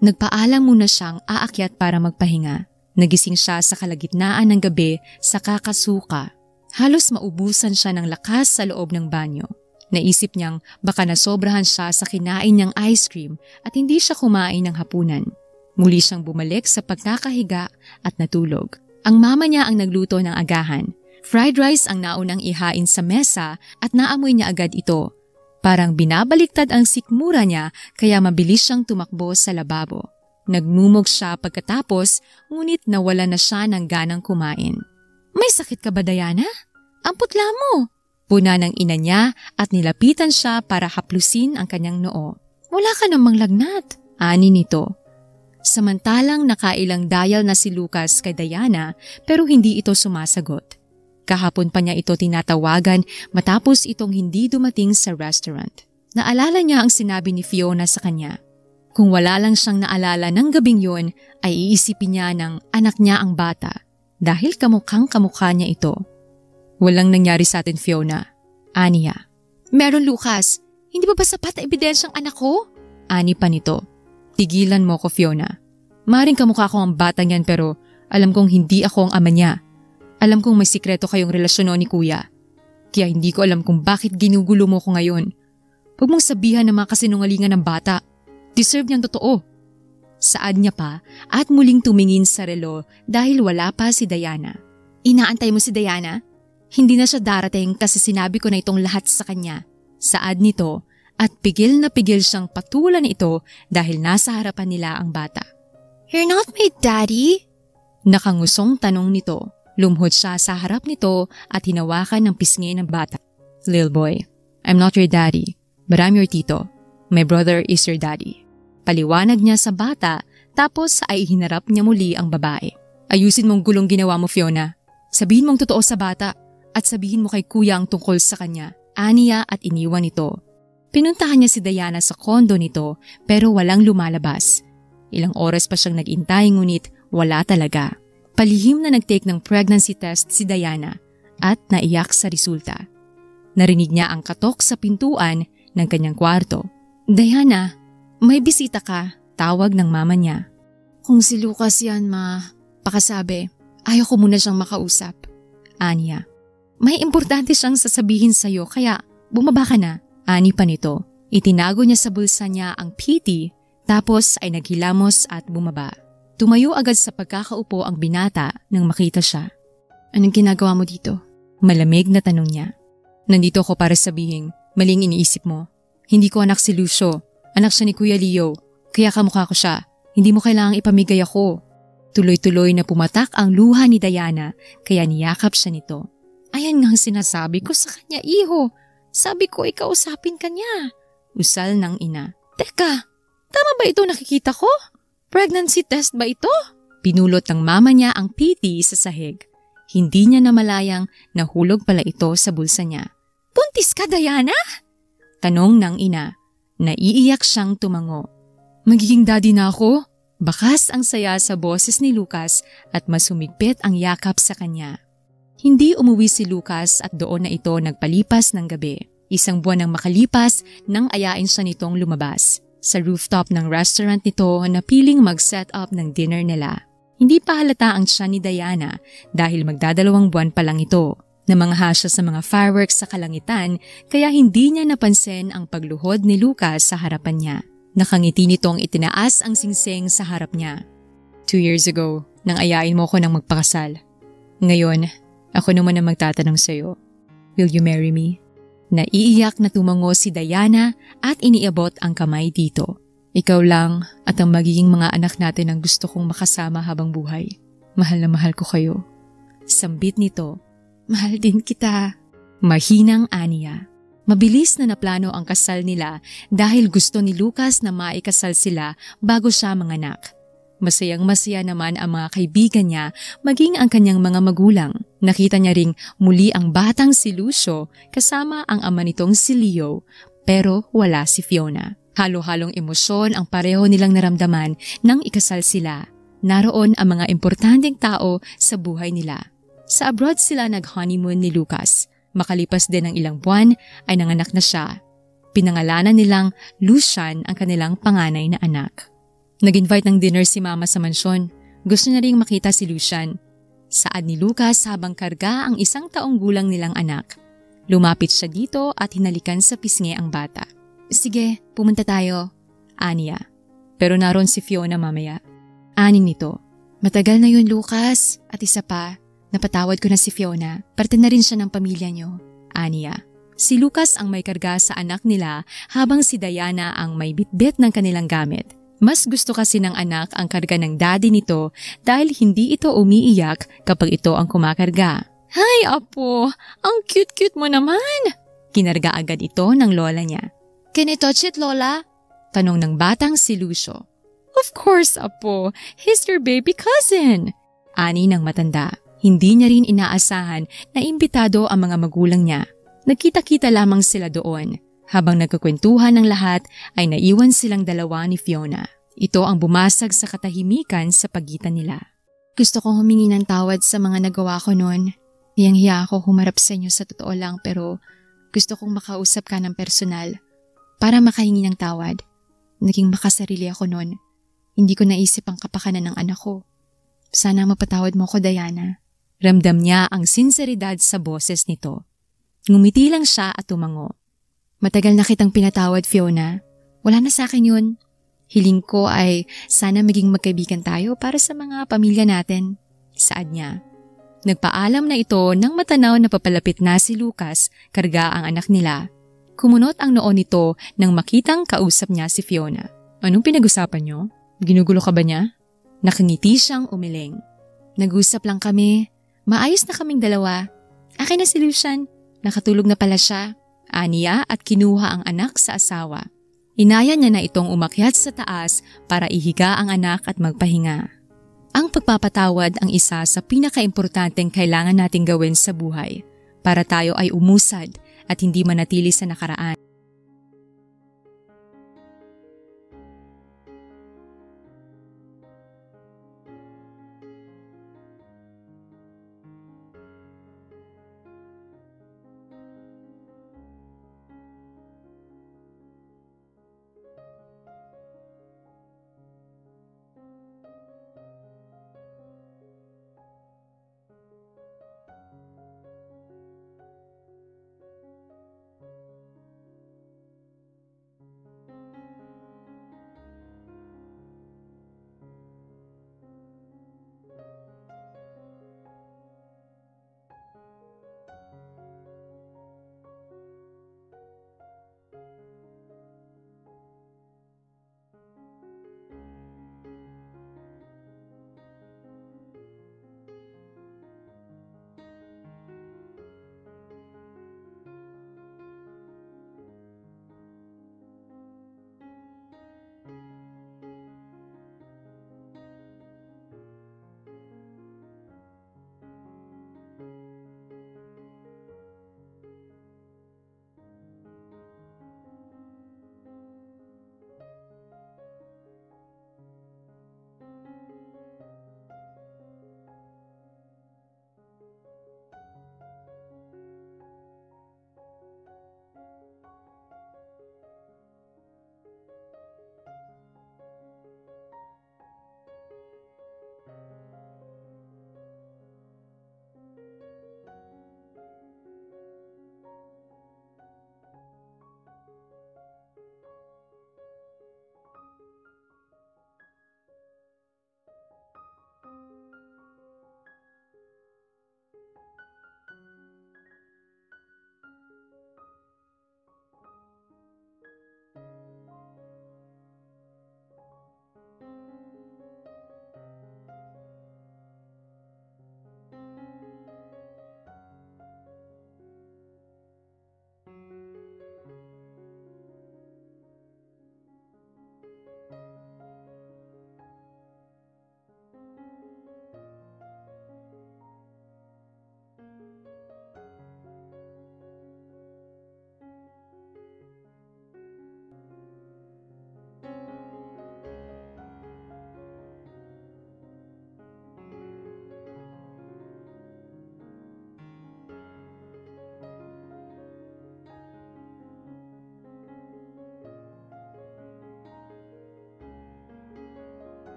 Nagpaalam muna siyang aakyat para magpahinga. Nagising siya sa kalagitnaan ng gabi sa kakasuka. Halos maubusan siya ng lakas sa loob ng banyo. Naisip niyang baka nasobrahan siya sa kinain niyang ice cream at hindi siya kumain ng hapunan. Muli siyang bumalik sa pagkakahiga at natulog. Ang mama niya ang nagluto ng agahan. Fried rice ang naunang ihain sa mesa at naamoy niya agad ito. Parang binabaliktad ang sikmura niya kaya mabilis siyang tumakbo sa lababo. Nagmumog siya pagkatapos ngunit nawala na siya ng ganang kumain. "May sakit ka ba, Diana? Ang putla mo!" Puna ng ina niya at nilapitan siya para haplusin ang kanyang noo. "Wala ka namang lagnat," ani nito. Samantalang nakailang dial na si Lucas kay Diana pero hindi ito sumasagot. Kahapon pa niya ito tinatawagan matapos itong hindi dumating sa restaurant. Naalala niya ang sinabi ni Fiona sa kanya. Kung wala lang siyang naalala ng gabing yun ay iisipin niya ng anak niya ang bata dahil kamukhang kamukha niya ito. "Walang nangyari sa atin, Fiona," ani niya. "Meron, Lucas. Hindi ba sapat na ebidensyang anak ko?" Ani pa nito. "Tigilan mo ko, Fiona. Maring kamukha ko ang batang yan pero alam kong hindi ako ang ama niya. Alam kong may sikreto kayong relasyon ni kuya. Kaya hindi ko alam kung bakit ginugulo mo ko ngayon. Huwag mong sabihan ng mga kasinungalingan ng bata. Deserve niyang totoo." Saad niya pa at muling tumingin sa relo dahil wala pa si Diana. "Inaantay mo si Diana? Hindi na siya darating kasi sinabi ko na itong lahat sa kanya." Saad nito at pigil na pigil siyang patulan ito dahil nasa harapan nila ang bata. "You're not my daddy?" Nakangusong tanong nito. Lumhod siya sa harap nito at hinawakan ng pisngi ng bata. "Little boy, I'm not your daddy, but I'm your tito. My brother is your daddy." Paliwanag niya sa bata tapos ay hinarap niya muli ang babae. "Ayusin mong gulong ginawa mo, Fiona. Sabihin mong totoo sa bata at sabihin mo kay kuya ang tungkol sa kanya." Aniya at iniwan ito. Pinuntahan niya si Diana sa kondo nito pero walang lumalabas. Ilang oras pa siyang nag-intay ngunit wala talaga. Palihim na nag-take ng pregnancy test si Diana at naiyak sa resulta. Narinig niya ang katok sa pintuan ng kanyang kwarto. "Diana, may bisita ka," tawag ng mama niya. "Kung si Lucas yan, ma, pakasabi, ayaw ko muna siyang makausap." Aniya. "May importante siyang sasabihin sa'yo kaya bumaba ka na." Ani pa nito. Itinago niya sa bulsa niya ang PT tapos ay naghilamos at bumaba. Tumayo agad sa pagkakaupo ang binata nang makita siya. "Anong ginagawa mo dito?" Malamig na tanong niya. "Nandito ako para sabihin, maling iniisip mo. Hindi ko anak si Lucio. Anak siya ni Kuya Leo. Kaya kamukha ko siya. Hindi mo kailangang ipamigay ako." Tuloy-tuloy na pumatak ang luha ni Diana kaya niyakap siya nito. "Ayan nga ang sinasabi ko sa kanya, iho. Sabi ko ikausapin ka niya." Usal ng ina. "Teka, tama ba ito nakikita ko? Pregnancy test ba ito?" Pinulot ng mama niya ang PT sa sahig. Hindi niya namalayang nahulog pala ito sa bulsa niya. "Buntis ka, Diana?" Tanong ng ina. Naiiyak siyang tumango. "Magiging daddy na ako?" Bakas ang saya sa boses ni Lucas at mas humigpit ang yakap sa kanya. Hindi umuwi si Lucas at doon na ito nagpalipas ng gabi. Isang buwan nang makalipas nang ayain siya nitong lumabas. Sa rooftop ng restaurant nito na piling mag-set up ng dinner nila. Hindi pa halata ang siya ni Diana dahil magdadalawang buwan pa lang ito. Namangha siya sa mga fireworks sa kalangitan kaya hindi niya napansin ang pagluhod ni Lucas sa harapan niya. Nakangiti nitong itinaas ang singsing sa harap niya. 2 years ago, nang ayain mo ko ng magpakasal. Ngayon, ako naman ang magtatanong sa'yo. Will you marry me? Naiiyak na tumango si Diana at iniabot ang kamay dito. Ikaw lang at ang magiging mga anak natin ang gusto kong makasama habang buhay. Mahal na mahal ko kayo. Sambit nito. Mahal din kita. Mahinang aniya. Mabilis na naplano ang kasal nila dahil gusto ni Lucas na maikasal sila bago siya manganak. Masayang-masaya naman ang mga kaibigan niya maging ang kanyang mga magulang. Nakita niya ring muli ang batang si Lucio kasama ang ama nitong si Leo pero wala si Fiona. Halo-halong emosyon ang pareho nilang naramdaman nang ikasal sila. Naroon ang mga importanteng tao sa buhay nila. Sa abroad sila nag-honeymoon ni Lucas. Makalipas din ng ilang buwan ay nanganak na siya. Pinangalanan nilang Lucian ang kanilang panganay na anak. Nag-invite ng dinner si Mama sa mansyon. Gusto niya ring makita si Lucian. Saad ni Lucas habang karga ang 1 taong gulang nilang anak. Lumapit siya dito at hinalikan sa pisngi ang bata. Sige, pumunta tayo. Aniya. Pero naroon si Fiona mamaya. Ani nito. Matagal na yun, Lucas. At isa pa, napatawad ko na si Fiona. Parte na rin siya ng pamilya niyo. Aniya. Si Lucas ang may karga sa anak nila habang si Diana ang may bitbit ng kanilang gamit. Mas gusto kasi ng anak ang karga ng daddy nito dahil hindi ito umiiyak kapag ito ang kumakarga. Hay, Apo! Ang cute-cute mo naman! Kinarga agad ito ng lola niya. Can I touch it, Lola? Tanong ng batang si Lucio. Of course, Apo. He's your baby cousin. Ani ng matanda. Hindi niya rin inaasahan na imbitado ang mga magulang niya. Nagkita-kita lamang sila doon. Habang nagkukwentuhan ng lahat ay naiwan silang dalawa ni Fiona. Ito ang bumasag sa katahimikan sa pagitan nila. Gusto kong humingi ng tawad sa mga nagawa ko noon. Hiyang-hiya ako humarap sa inyo sa totoo lang pero gusto kong makausap ka ng personal para makahingi ng tawad. Naging makasarili ako noon. Hindi ko naisip ang kapakanan ng anak ko. Sana mapatawad mo ko, Diana. Ramdam niya ang sinseridad sa boses nito. Ngumiti lang siya at tumango. Matagal na kitang pinatawad, Fiona. Wala na sa akin yun. Hiling ko ay sana maging magkaibigan tayo para sa mga pamilya natin. Saad niya. Nagpaalam na ito nang matanaw na papalapit na si Lucas, karga ang anak nila. Kumunot ang noo nito nang makitang kausap niya si Fiona. Anong pinag-usapan niyo? Ginugulo ka ba niya? Nakangiti siyang umiling. Nag-usap lang kami. Maayos na kaming dalawa. Akin na si Lucian. Nakatulog na pala siya. Aniya at kinuha ang anak sa asawa. Inaya niya na itong umakyat sa taas para ihiga ang anak at magpahinga. Ang pagpapatawad ang isa sa pinakaimportanteng kailangan nating gawin sa buhay para tayo ay umusad at hindi manatili sa nakaraan.